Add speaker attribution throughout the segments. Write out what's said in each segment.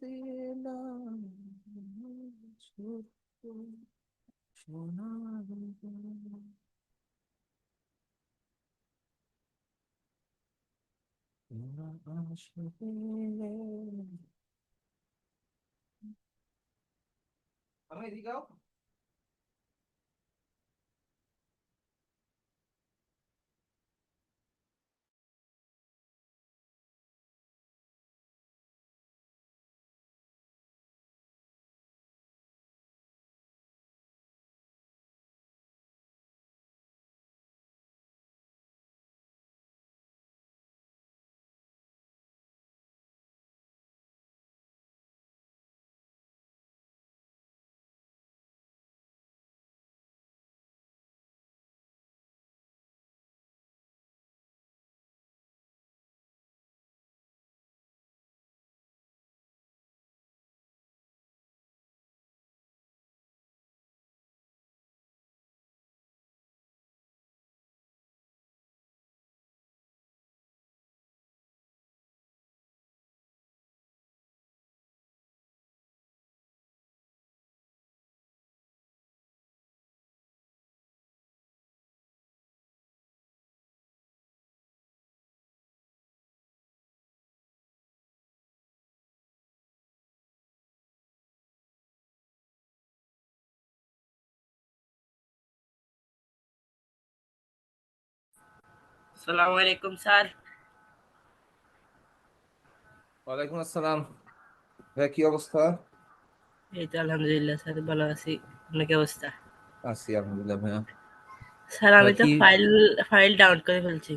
Speaker 1: দিলাম ছোট্ট সোনার আসবে। আমি এদিকে আও।
Speaker 2: সালামু আলাইকুম স্যার।
Speaker 1: ওয়ালাইকুম আসসালাম। ভাই কি অবস্থা?
Speaker 2: এই তো আলহামদুলিল্লাহ স্যার, ভালো আছি। আপনার কি অবস্থা?
Speaker 1: আছি আলহামদুলিল্লাহ ভাইয়া।
Speaker 2: স্যার আমি তো
Speaker 1: কি
Speaker 2: ফাইল ফাইল ডাউনলোড করে ফেলছি,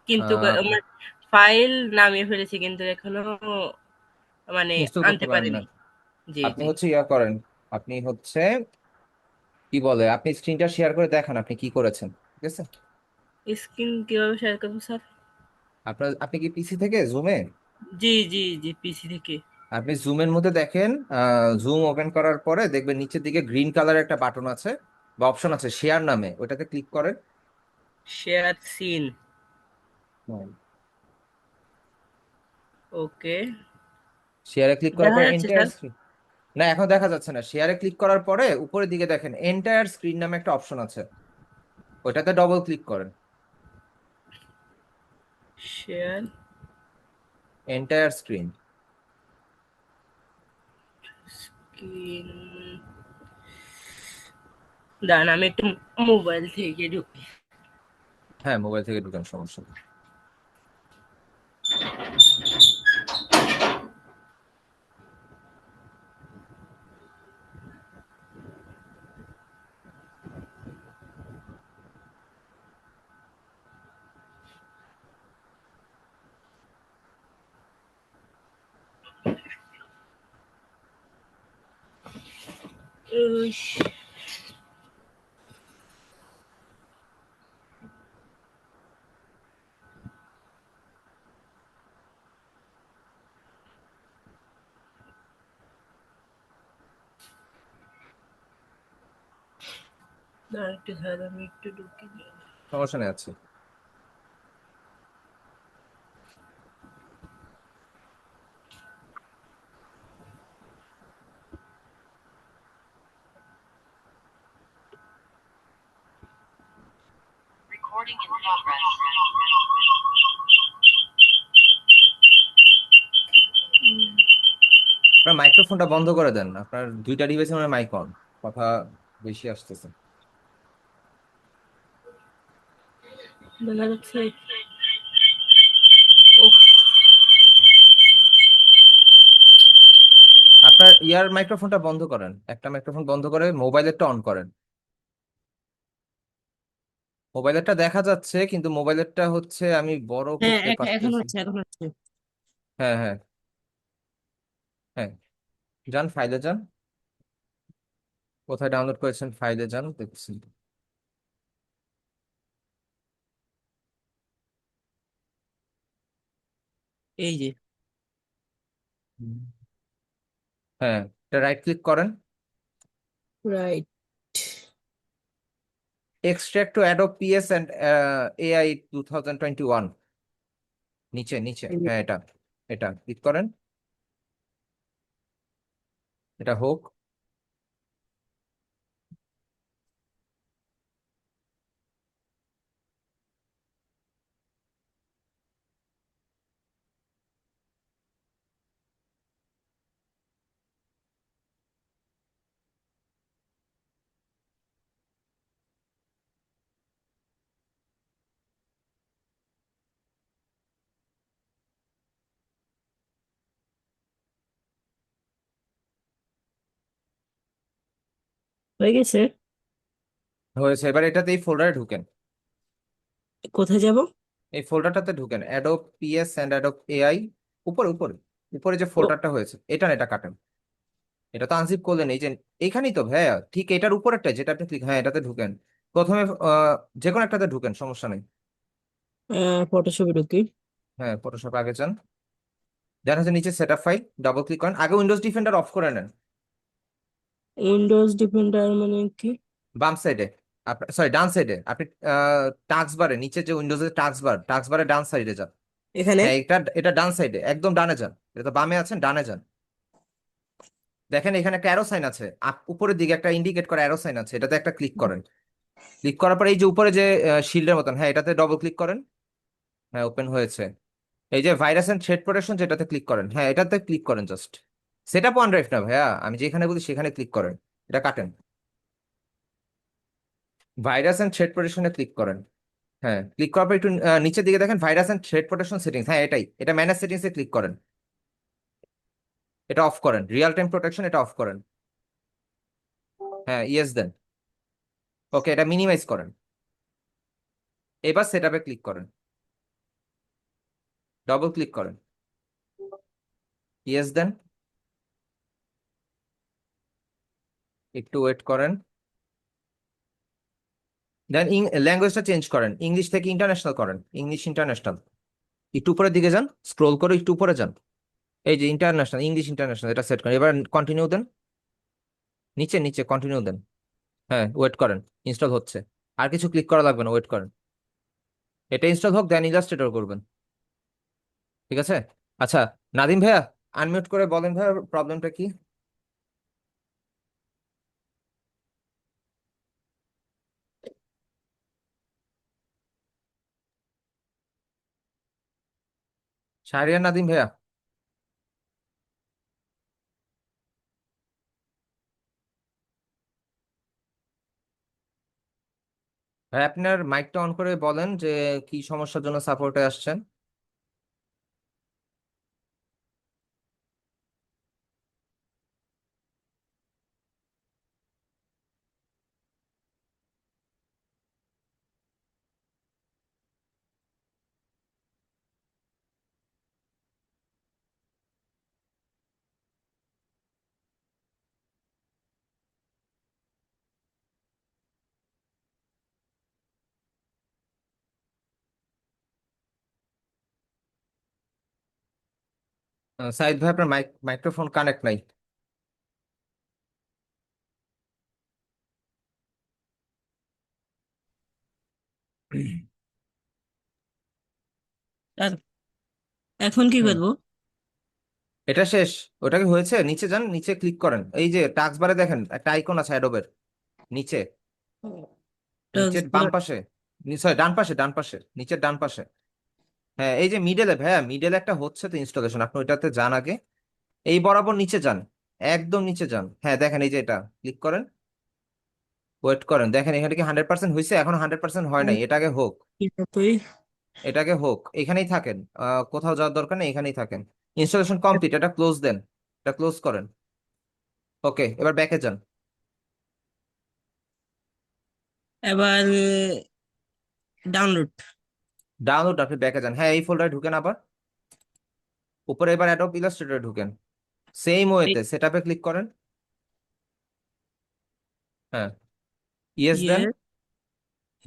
Speaker 2: কিন্তু
Speaker 1: আহ
Speaker 2: আমার ফাইল নামিয়ে ফেলেছি, কিন্তু এখনো মানে
Speaker 1: ইনস্টল করতে
Speaker 2: আনতে
Speaker 1: পারেন না?
Speaker 2: পারিনি। জি
Speaker 1: আপনি
Speaker 2: জি।
Speaker 1: হচ্ছে ইয়া করেন। আপনি হচ্ছে কি বলে, আপনি স্ক্রিনটা শেয়ার করে দেখান আপনি কি করেছেন। ঠিক আছে।
Speaker 2: স্ক্রিন কিভাবে শেয়ার করবো স্যার?
Speaker 1: আপনি কি পিসি থেকে জুমে?
Speaker 2: জি জি জি, পিসি থেকে।
Speaker 1: আপনি জুমের মধ্যে দেখেন, জুম ওপেন করার পরে দেখবেন নিচের দিকে গ্রিন কালার একটা বাটন আছে বা অপশন আছে শেয়ার নামে, ওটাতে ক্লিক করেন।
Speaker 2: Share screen.
Speaker 1: হুম।
Speaker 2: ওকে।
Speaker 1: শেয়ারে ক্লিক করার
Speaker 2: দেখা
Speaker 1: পরে
Speaker 2: যাচ্ছে
Speaker 1: এন্টায়ার
Speaker 2: স্যার?
Speaker 1: স্ক্রিন। না, এখন দেখা যাচ্ছে না। শেয়ারে ক্লিক করার পরে উপরের দিকে দেখেন এন্টায়ার স্ক্রিন নামে একটা অপশন আছে, ওটাতে ডবল ক্লিক করেন।
Speaker 2: Share
Speaker 1: entire screen.
Speaker 2: স্ক্রিন। দাঁড়ান, আমি একটু মোবাইল থেকে ঢুকি।
Speaker 1: হ্যাঁ, মোবাইল থেকে ঢুকান, সমস্যা নেই।
Speaker 2: উস, দাঁড়ান একটু স্যার, আমি একটু ঢুকি।
Speaker 1: সমস্যা নেই, আছে।
Speaker 2: Recording in progress.
Speaker 1: আপনার মাইক্রোফোনটা বন্ধ করে দেন, আপনার দুইটা ডিভাইসে মানে মাইক অন, কথা বেশি আসতেছে।
Speaker 2: দেখা যাচ্ছে? ওহ,
Speaker 1: আপনার ইয়ার মাইক্রোফোনটা বন্ধ করেন, একটা মাইক্রোফোন বন্ধ করে মোবাইলেরটা অন করেন। মোবাইলেরটা দেখা যাচ্ছে কিন্তু মোবাইলেরটা হচ্ছে আমি বড়
Speaker 2: হ্যাঁ,
Speaker 1: করতে
Speaker 2: এখন
Speaker 1: পারতেছি।
Speaker 2: হচ্ছে, এখন হচ্ছে।
Speaker 1: হ্যাঁ হ্যাঁ হ্যাঁ। যান ফাইলে যান। কোথায় ডাউনলোড করেছেন ফাইলে যান, দেখছি।
Speaker 2: এই যে।
Speaker 1: হুম। হ্যাঁ, এটা রাইট ক্লিক করেন।
Speaker 2: Right.
Speaker 1: Extract two Adobe PS and AI 2021। নিচে নিচে, হ্যাঁ এটা, এটা ক্লিক করেন, এটা হোক।
Speaker 3: হয়ে গেছে।
Speaker 1: হয়েছে, এবার এটাতে এই ফোল্ডারে ঢুকেন,
Speaker 3: কোথায় যাব?
Speaker 1: এই ফোল্ডারটাতে ঢুকেন, Adobe PS and Adobe AI. উপরে উপরে উপরে যে
Speaker 3: ও,
Speaker 1: ফোল্ডারটা হয়েছে, এটা না, এটা কাটেন। এটা তো আনজিপ করলেন, এই যে এইখানেই তো ভাইয়া, ঠিক এটার উপরেরটা যেটা আপনি ক্লিক, হ্যাঁ এটাতে ঢুকেন প্রথমে। যে কোনো একটাতে ঢুকেন, সমস্যা নেই।
Speaker 3: ফটোশপে ঢুকি।
Speaker 1: হ্যাঁ ফটোশপ আগে যান, দেখা যাচ্ছে নিচে সেটআপ ফাইল, ডাবল ক্লিক করেন, আগে উইন্ডোজ ডিফেন্ডার অফ করে নেন।
Speaker 3: উইন্ডোজ ডিফেন্ডার মানে কি?
Speaker 1: বাম সাইডে, আপনার সরি ডান সাইডে, আপনি টাস্ক বারে নিচে যে উইন্ডোজের টাস্ক বারে ডান সাইডে যান।
Speaker 3: এখানে?
Speaker 1: হ্যাঁ এটা এটা ডান সাইডে, একদম ডানে যান, এটা তো বামে আছেন, ডানে যান। দেখেন এখানে একটা অ্যারো সাইন আছে, উপরের দিকে একটা ইন্ডিকেট করা অ্যারো সাইন আছে, এটাতে একটা ক্লিক করেন। ক্লিক করার পর এই যে উপরে যে শিল্ডের মতন, হ্যাঁ এটাতে ডবল ক্লিক করেন। হ্যাঁ ওপেন হয়েছে। এই যে ভাইরাস এন্ড থ্রেট প্রোটেকশন, যেটাতে ক্লিক করেন, হ্যাঁ এটাতে ক্লিক করেন just. Set up one drive না ভাইয়া, আমি যেখানে বলি সেখানে ক্লিক করেন, এটা কাটেন। ভাইরাস এন্ড থ্রেট প্রোটেকশনে ক্লিক করেন। হ্যাঁ ক্লিক করার পর একটু নিচের দিকে দেখেন virus and threat protection settings, হ্যাঁ এটাই, এটা ম্যানেজ সেটিংসে ক্লিক করেন, এটা অফ করেন, রিয়েল টাইম প্রোটেকশন এটা অফ করেন। হ্যাঁ ইয়েস দেন। ওকে, এটা মিনিমাইজ করেন। এবার সেট আপে ক্লিক করেন, ডবল ক্লিক করেন, ইয়েস দেন, একটু ওয়েট করেন। দেন ল্যাঙ্গুয়েজটা চেঞ্জ করেন, ইংলিশ থেকে ইন্টারন্যাশনাল করেন, ইংলিশ ইন্টারন্যাশনাল। একটু উপরের দিকে যান, স্ক্রোল করে একটু উপরে যান, এই যে ইন্টারন্যাশনাল, ইংলিশ ইন্টারন্যাশনাল, এটা সেট করেন। এবার কন্টিনিউ দেন, নিচে নিচে কন্টিনিউ দেন। হ্যাঁ ওয়েট করেন, ইনস্টল হচ্ছে, আর কিছু ক্লিক করা লাগবে না, ওয়েট করেন। এটা ইনস্টল হোক, দেন ইলাস্ট্রেটর করবেন। ঠিক আছে। আচ্ছা, নাদিম ভাইয়া আনমিউট করে বলেন ভাইয়া প্রবলেমটা কি। শাহরিয়ার নাদিম ভাইয়া, ভাই আপনার মাইকটা অন করে বলেন যে কি সমস্যার জন্য সাপোর্টে আসছেন। সাইদ ভাই আপনার মাইক্রোফোন কানেক্ট নাই।
Speaker 3: আর এখন কি
Speaker 1: হুম,
Speaker 3: করবো?
Speaker 1: এটা শেষ। ওটা কি হয়েছে, নিচে যান, নিচে ক্লিক করেন, এই যে টাস্ক বারে দেখেন একটা আইকন আছে অ্যাডোবের, নিচে, নিচের বাম
Speaker 3: টাস্কবার।
Speaker 1: পাশে, সরি ডান পাশে, ডান পাশে, নিচের ডান পাশে। হ্যাঁ এই যে মিডলে ভাইয়া, মিডলে একটা হচ্ছে তো ইনস্টলেশন, আপনি ওইটাতে যান আগে, এই বরাবর নিচে যান, একদম নিচে যান। হ্যাঁ দেখেন এই যে এটা ক্লিক করেন, ওয়েট করেন, দেখেন এখানে কি 100% হয়েছে, এখনো 100% হয় নাই, এটাকে হোক,
Speaker 3: তুই
Speaker 1: এটাকে হোক, এখানেই থাকেন, কোথাও যাওয়ার দরকার নেই, এখানেই থাকেন। ইনস্টলেশন কমপ্লিট, এটা ক্লোজ দেন, এটা ক্লোজ করেন। ওকে, এবার ব্যাকে যান।
Speaker 3: এবার ডাউনলোড।
Speaker 1: ডাউনলোড, আপনি ব্যাকে যান, হ্যাঁ এই ফোল্ডারে ঢুকেন আবার, উপরে এবার অ্যাডোব ইলাস্ট্রেটরে ঢুকেন, সেম ওয়েতে সেটআপে ক্লিক করেন। হ্যাঁ ইয়েস
Speaker 3: ইয়ে
Speaker 1: দেন,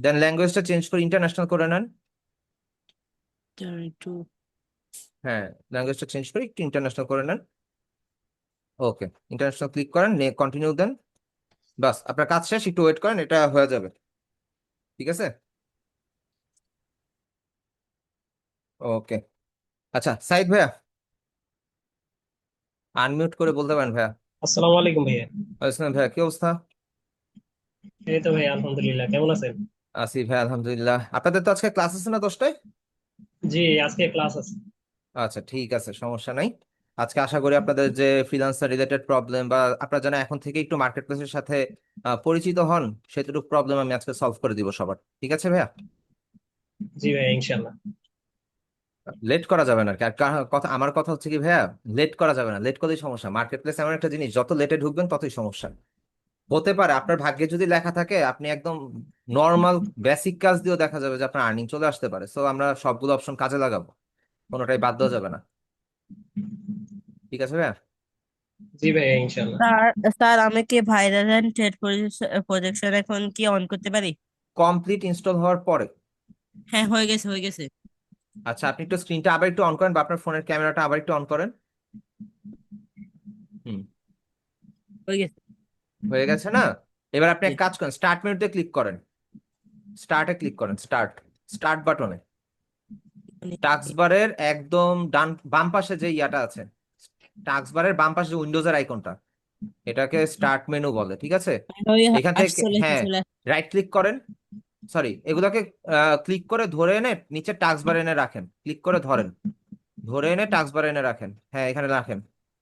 Speaker 1: দেন ল্যাঙ্গুয়েজটা চেঞ্জ করে ইন্টারন্যাশনাল করে নেন।
Speaker 3: একটু।
Speaker 1: হ্যাঁ ল্যাঙ্গুয়েজটা চেঞ্জ করে একটু ইন্টারন্যাশনাল করে নেন। ওকে, ইন্টারন্যাশনাল ক্লিক করেন, কন্টিনিউ দেন। বাস আপনার কাজ শেষ, একটু ওয়েট করেন, এটা হয়ে যাবে। ঠিক আছে? ওকে, আচ্ছা সাইদ ভাইয়া আনমিউট করে বলতে পারেন ভাইয়া।
Speaker 4: আসসালামু আলাইকুম ভাইয়া।
Speaker 1: ওয়ালাইকুম ভাইয়া, কি অবস্থা?
Speaker 4: এই তো ভাই আলহামদুলিল্লাহ, কেমন আছেন?
Speaker 1: আছি ভাই আলহামদুলিল্লাহ। আপনাদের তো আজকে ক্লাস আছে না 10টায়?
Speaker 4: জি, আজকে ক্লাস আছে।
Speaker 1: আচ্ছা ঠিক আছে, সমস্যা নাই। আজকে আশা করি আপনাদের যে ফ্রিল্যান্সার রিলেটেড প্রবলেম বা আপনারা যেন এখন থেকে একটু মার্কেট প্লেসের সাথে পরিচিত হন, সেটুকু প্রবলেম আমি আজকে সলভ করে দিব সবার। ঠিক আছে ভাইয়া?
Speaker 4: জি ভাইয়া, ইনশাল্লাহ।
Speaker 1: লেট করা যাবে না আর কি। আর কথা, আমার কথা হচ্ছে কি ভাইয়া, লেট করা যাবে না। লেট করলেই সমস্যা। মার্কেট প্লেস এমন একটা জিনিস, যত লেটে ঢুকবেন ততই সমস্যা। হতে পারে আপনার ভাগ্যে যদি লেখা থাকে আপনি একদম নর্মাল বেসিক কাজ দিয়েও দেখা যাবে যে আপনার আর্নিং চলে আসতে পারে। সো আমরা সবগুলো অপশন কাজে লাগাবো, কোনোটাই বাদ দেওয়া যাবে না। ঠিক আছে ভাইয়া?
Speaker 4: জি ভাইয়া, ইনশাল্লাহ।
Speaker 2: স্যার স্যার আমি কি ভাইরাল অ্যান্ড ট্রেড প্রজেকশন এখন কি অন করতে পারি?
Speaker 1: কমপ্লিট ইনস্টল হওয়ার পরে।
Speaker 3: হ্যাঁ, হয়ে গেছে হয়ে গেছে।
Speaker 1: আচ্ছা, আপনি একটু স্ক্রিনটা আবার একটু অন করেন বা আপনার ফোনের ক্যামেরাটা আবার একটু অন করেন। হুম,
Speaker 3: হয়ে গেছে।
Speaker 1: হয়ে গেছে না? এবার আপনি
Speaker 3: জি।
Speaker 1: এক কাজ করেন, স্টার্ট মেনুতে ক্লিক করেন। স্টার্টে ক্লিক করেন, স্টার্ট, স্টার্ট বাটনে। টাস্ক বারের একদম ডান বাম পাশে যে ইয়াটা আছে, টাস্ক বারের বাম পাশে উইন্ডোজের আইকনটা, এটাকে স্টার্ট মেনু বলে। ঠিক আছে?
Speaker 3: ওই
Speaker 1: এখান
Speaker 3: আসছে,
Speaker 1: থেকে
Speaker 3: চলে আসছে
Speaker 1: হ্যাঁ,
Speaker 3: চলে আসছে।
Speaker 1: রাইট ক্লিক করেন। সরি, এগুলোকে ক্লিক করে ধরে এনে নিচে টাস্ক বার এনে রাখেন। ক্লিক করে ধরেন, ধরে এনে টাস্ক বার এনে রাখেন। হ্যাঁ, এখানে রাখেন,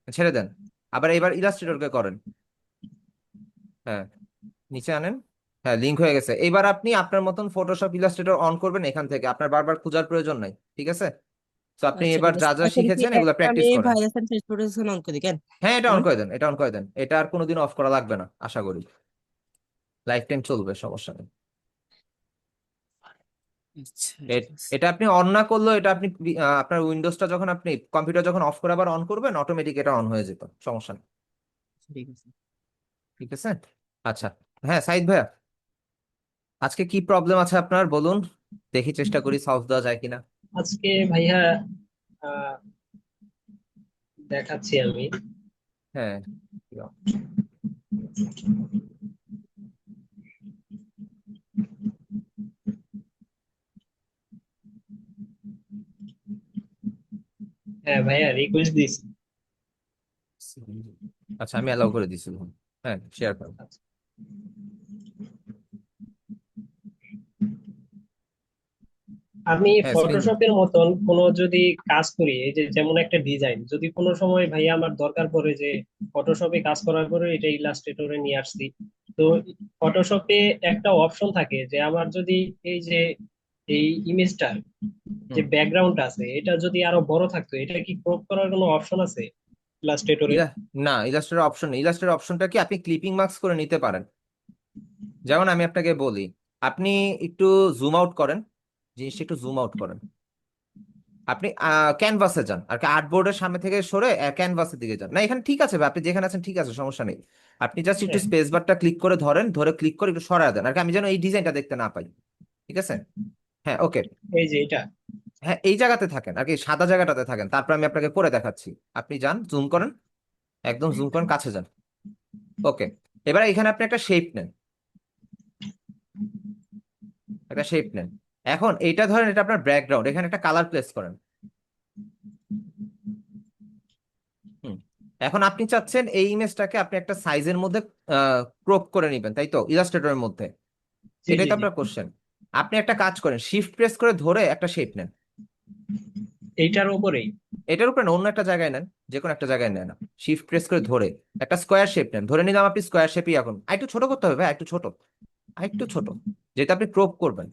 Speaker 1: ছেড়ে দেন। আবার এবার ইলাস্ট্রেটরকে করেন। হ্যাঁ, নিচে আনেন। হ্যাঁ, লিঙ্ক হয়ে গেছে। এবার আপনি আপনার মতন ফটোশপ ইলাস্ট্রেটর অন করবেন এখান থেকে, আপনার বারবার খোঁজার প্রয়োজন নাই। ঠিক আছে? তো আপনি
Speaker 3: আচ্ছা
Speaker 1: এবার
Speaker 3: ঠিক
Speaker 1: যা
Speaker 3: আছে,
Speaker 1: যা
Speaker 3: এখন কি
Speaker 1: শিখেছেন এগুলো
Speaker 3: আমি
Speaker 1: প্র্যাকটিস করেন।
Speaker 3: Virus and trade projection on করি কেন?
Speaker 1: হ্যাঁ, এটা অন
Speaker 3: হ্যাঁ?
Speaker 1: করে দেন, এটা অন করে দেন। এটা আর কোনোদিন অফ করা লাগবে না আশা করি, লাইফ টাইম চলবে, সমস্যা নেই।
Speaker 3: আচ্ছা
Speaker 1: এ-
Speaker 3: ঠিক আছে।
Speaker 1: এটা আপনি অন না করলেও, এটা আপনি আপনার উইন্ডোজটা যখন আপনি কম্পিউটার যখন অফ করে আবার অন করবেন, অটোমেটিক এটা অন হয়ে যেত, সমস্যা নেই।
Speaker 3: ঠিক আছে।
Speaker 1: ঠিক আছে? আচ্ছা, হ্যাঁ সাইদ ভাইয়া, আজকে কি প্রবলেম আছে আপনার বলুন, দেখি চেষ্টা করি সলভ দেওয়া যায় কিনা।
Speaker 4: আজকে ভাইয়া আহ, দেখাচ্ছি আমি।
Speaker 1: হ্যাঁ,
Speaker 4: হ্যাঁ ভাইয়া, রিকোয়েস্ট দিয়েছি।
Speaker 1: আচ্ছা আমি অ্যালাউ করে দিছি। হ্যাঁ, শেয়ার করুন।
Speaker 4: আমি
Speaker 1: হ্যাঁ, স্ক্রিন।
Speaker 4: ফটোশপের মতন কোনো যদি কাজ করি, এই যে যেমন একটা ডিজাইন, যদি কোনো সময় ভাইয়া আমার দরকার পড়ে যে ফটোশপে কাজ করার পরে এটা ইলাস্ট্রেটরে নিয়ে আসছি, তো ফটোশপে একটা অপশন থাকে যে আমার যদি এই যে এই ইমেজটা, যে
Speaker 1: হুম,
Speaker 4: ব্যাকগ্রাউন্ড আছে, এটা যদি আরো বড় থাকতো, এটা কি ক্রপ করার কোনো অপশন আছে ইলাস্ট্রেটরে?
Speaker 1: ইলা না, ইলাস্ট্রেটর অপশন নেই। ইলাস্ট্রেটর অপশনটা কি, আপনি ক্লিপিং মার্কস করে নিতে পারেন। যেমন আমি আপনাকে বলি, আপনি একটু জুম আউট করেন, জিনিসটা একটু জুম আউট করেন। আপনি ক্যানভাসে যান আর কি, আর্টবোর্ডের সামনে থেকে সরে ক্যানভাসের দিকে যান। না, এখানে ঠিক আছে ভাই, আপনি যেখানে আছেন ঠিক আছে, সমস্যা নেই। আপনি জাস্ট একটু
Speaker 4: হ্যাঁ,
Speaker 1: স্পেস বারটা ক্লিক করে ধরেন, ধরে ক্লিক করে একটু সরায় দেন আর কি, আমি যেন এই ডিজাইনটা দেখতে না পাই। ঠিক আছে? হ্যাঁ, ওকে।
Speaker 4: এই যে এটা।
Speaker 1: হ্যাঁ, এই জায়গাতে থাকেন আর কি, সাদা জায়গাটাতে থাকেন। তারপর আমি আপনাকে করে দেখাচ্ছি। আপনি যান, জুম করেন, একদম জুম করেন, কাছে যান। ওকে, এবার এখানে আপনি একটা শেপ নেন, একটা শেপ নেন। এখন এইটা ধরেন, এটা আপনার ব্যাকগ্রাউন্ড, এখানে একটা কালার প্লেস করেন। হুম, এখন আপনি চাচ্ছেন এই ইমেজটাকে আপনি একটা সাইজের মধ্যে ক্রপ করে নেবেন, তাই তো, ইলাস্ট্রেটরের মধ্যে?
Speaker 4: জি
Speaker 1: এটাই
Speaker 4: জি
Speaker 1: তো
Speaker 4: জি,
Speaker 1: আপনার কোশ্চেন। আপনি একটা কাজ করেন, শিফট প্রেস করে ধরে একটা শেপ নেন।
Speaker 4: এইটার উপরেই।
Speaker 1: এটার উপরে না, অন্য একটা জায়গায় নেন, যে কোনো একটা জায়গায় নেন। শিফট প্রেস করে ধরে একটা স্কোয়ার শেপ নেন। ধরে নিলাম আপনি স্কোয়ার শেপই, এখন একটু ছোট করতে হবে ভাই, একটু ছোট, একটু ছোট, যেটা আপনি ক্রপ করবেন।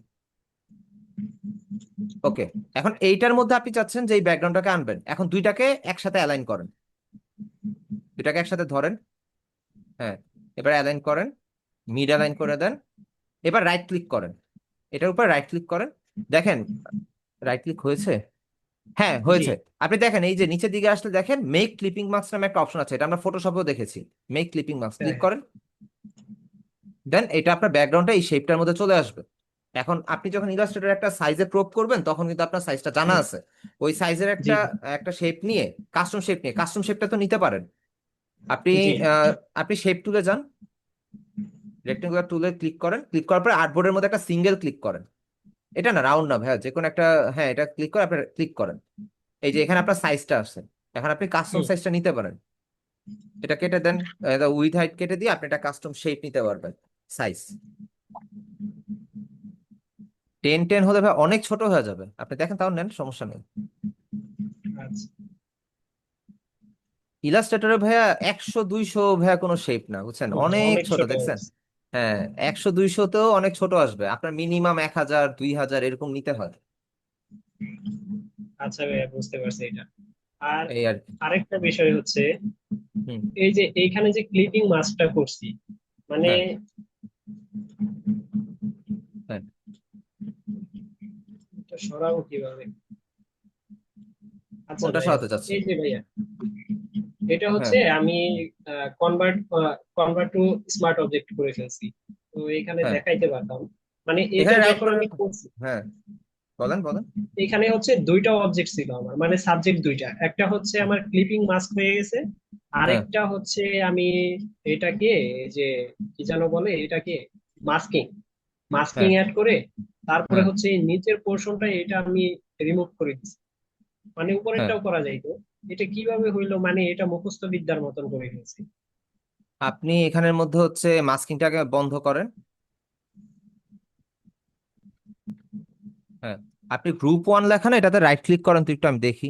Speaker 1: ওকে, এখন এইটার মধ্যে আপনি চাচ্ছেন যে এই ব্যাকগ্রাউন্ডটাকে আনবেন। এখন দুইটাকে একসাথে অ্যালাইন করেন, দুইটাকে একসাথে ধরেন। হ্যাঁ, এবার অ্যালাইন করেন, মিড অ্যালাইন করে দেন। এবার রাইট ক্লিক করেন, এটার উপর রাইট ক্লিক করেন। দেখেন, রাইট ক্লিক হয়েছে? হ্যাঁ,
Speaker 4: জি
Speaker 1: হয়েছে। আপনি দেখেন, এই যে নিচের দিকে আসলে দেখেন মেক ক্লিপিং মার্কস নামে একটা অপশন আছে, এটা আমরা ফটোশপেও দেখেছি। মেক ক্লিপিং মার্কস ক্লিক
Speaker 4: হ্যাঁ।
Speaker 1: করেন, দেন এটা আপনার ব্যাকগ্রাউন্ডটা এই শেপটার মধ্যে চলে আসবে। এখন আপনি যখন ইলাস্ট্রেটর একটা সাইজে প্রোপ করবেন, তখন কিন্তু আপনার সাইজটা জানা
Speaker 4: হুম,
Speaker 1: আছে। ওই সাইজের
Speaker 4: জি
Speaker 1: একটা একটা শেপ নিয়ে, কাস্টম শেপ নিয়ে, কাস্টম শেপটা তো নিতে পারেন। আপনি
Speaker 4: জি।
Speaker 1: আহ, আপনি শেপ টুলে যান, রেক্টেঙ্গুলার টুলে ক্লিক করেন, ক্লিক করার পরে আর্টবোর্ডের মধ্যে একটা সিঙ্গেল ক্লিক করেন। এটা না, রাউন্ড না ভাইয়া, যে কোনো একটা, হ্যাঁ এটা ক্লিক করে আপনি ক্লিক করেন। এই যে এখানে আপনার সাইজটা আছে, এখন আপনি কাস্টম
Speaker 4: হুম,
Speaker 1: সাইজটা নিতে পারেন। এটা কেটে দেন, উইথ হাইট কেটে দিয়ে আপনি একটা কাস্টম শেপ নিতে পারবেন। সাইজ 10 হলে ভাই অনেক ছোট হয়ে যাবে, আপনি দেখেন, তাও নেন, সমস্যা নেই।
Speaker 4: আচ্ছা।
Speaker 1: ইলাস্ট্রেটরে ভাইয়া 100-200 ভাইয়া কোনো শেপ না, বুঝছেন, অনেক
Speaker 4: অনেক
Speaker 1: ছোট,
Speaker 4: ছোট হয়ে
Speaker 1: দেখছেন।
Speaker 4: গেছে।
Speaker 1: হ্যাঁ, 100-200তেও অনেক ছোট আসবে, আপনার মিনিমাম 1000-2000 এরকম নিতে হয়।
Speaker 4: আচ্ছা ভাইয়া, বুঝতে পারছি এটা। আর
Speaker 1: এই আর কি।
Speaker 4: আরেকটা বিষয় হচ্ছে,
Speaker 1: হুম।
Speaker 4: এই যে এইখানে যে ক্লিপিং মাস্কটা করছি, মানে
Speaker 1: হ্যাঁ, হ্যাঁ।
Speaker 4: এটা সরাবো কিভাবে? আচ্ছা
Speaker 1: কোনটা
Speaker 4: ভাইয়া,
Speaker 1: সরাতে চাচ্ছেন?
Speaker 4: এই যে ভাইয়া, এটা
Speaker 1: হ্যাঁ,
Speaker 4: হচ্ছে আমি convert convert to smart object করে ফেলছি। তো এখানে
Speaker 1: হ্যাঁ।
Speaker 4: দেখাইতে পারতাম, মানে এটা
Speaker 1: এখানে রাইট
Speaker 4: যখন
Speaker 1: করে,
Speaker 4: আমি করছি,
Speaker 1: হ্যাঁ, বলেন বলেন।
Speaker 4: এখানে হচ্ছে দুইটা অবজেক্ট ছিল আমার, মানে সাবজেক্ট দুইটা, একটা হচ্ছে
Speaker 1: হুম,
Speaker 4: আমার ক্লিপিং মাস্ক হয়ে গেছে,
Speaker 1: হ্যাঁ,
Speaker 4: আরেকটা হচ্ছে আমি এটাকে, এই যে কি যেন বলে এটাকে, মাস্কিং, মাস্কিং
Speaker 1: হ্যাঁ,
Speaker 4: অ্যাড করে তারপরে
Speaker 1: হ্যাঁ,
Speaker 4: হচ্ছে এই নিচের পোর্শনটা এটা আমি রিমুভ করে দিচ্ছি, মানে
Speaker 1: হ্যাঁ।
Speaker 4: উপরেরটাও করা যাইতো। এটা কিভাবে হইলো, মানে এটা মুখস্থ বিদ্যার মতন করে ফেলছি।
Speaker 1: আপনি এখানের মধ্যে হচ্ছে মাস্কিংটাকে বন্ধ করেন। হ্যাঁ, আপনি গ্রুপ 1 লেখা না, এটাতে রাইট ক্লিক করেন তো, একটু আমি দেখি।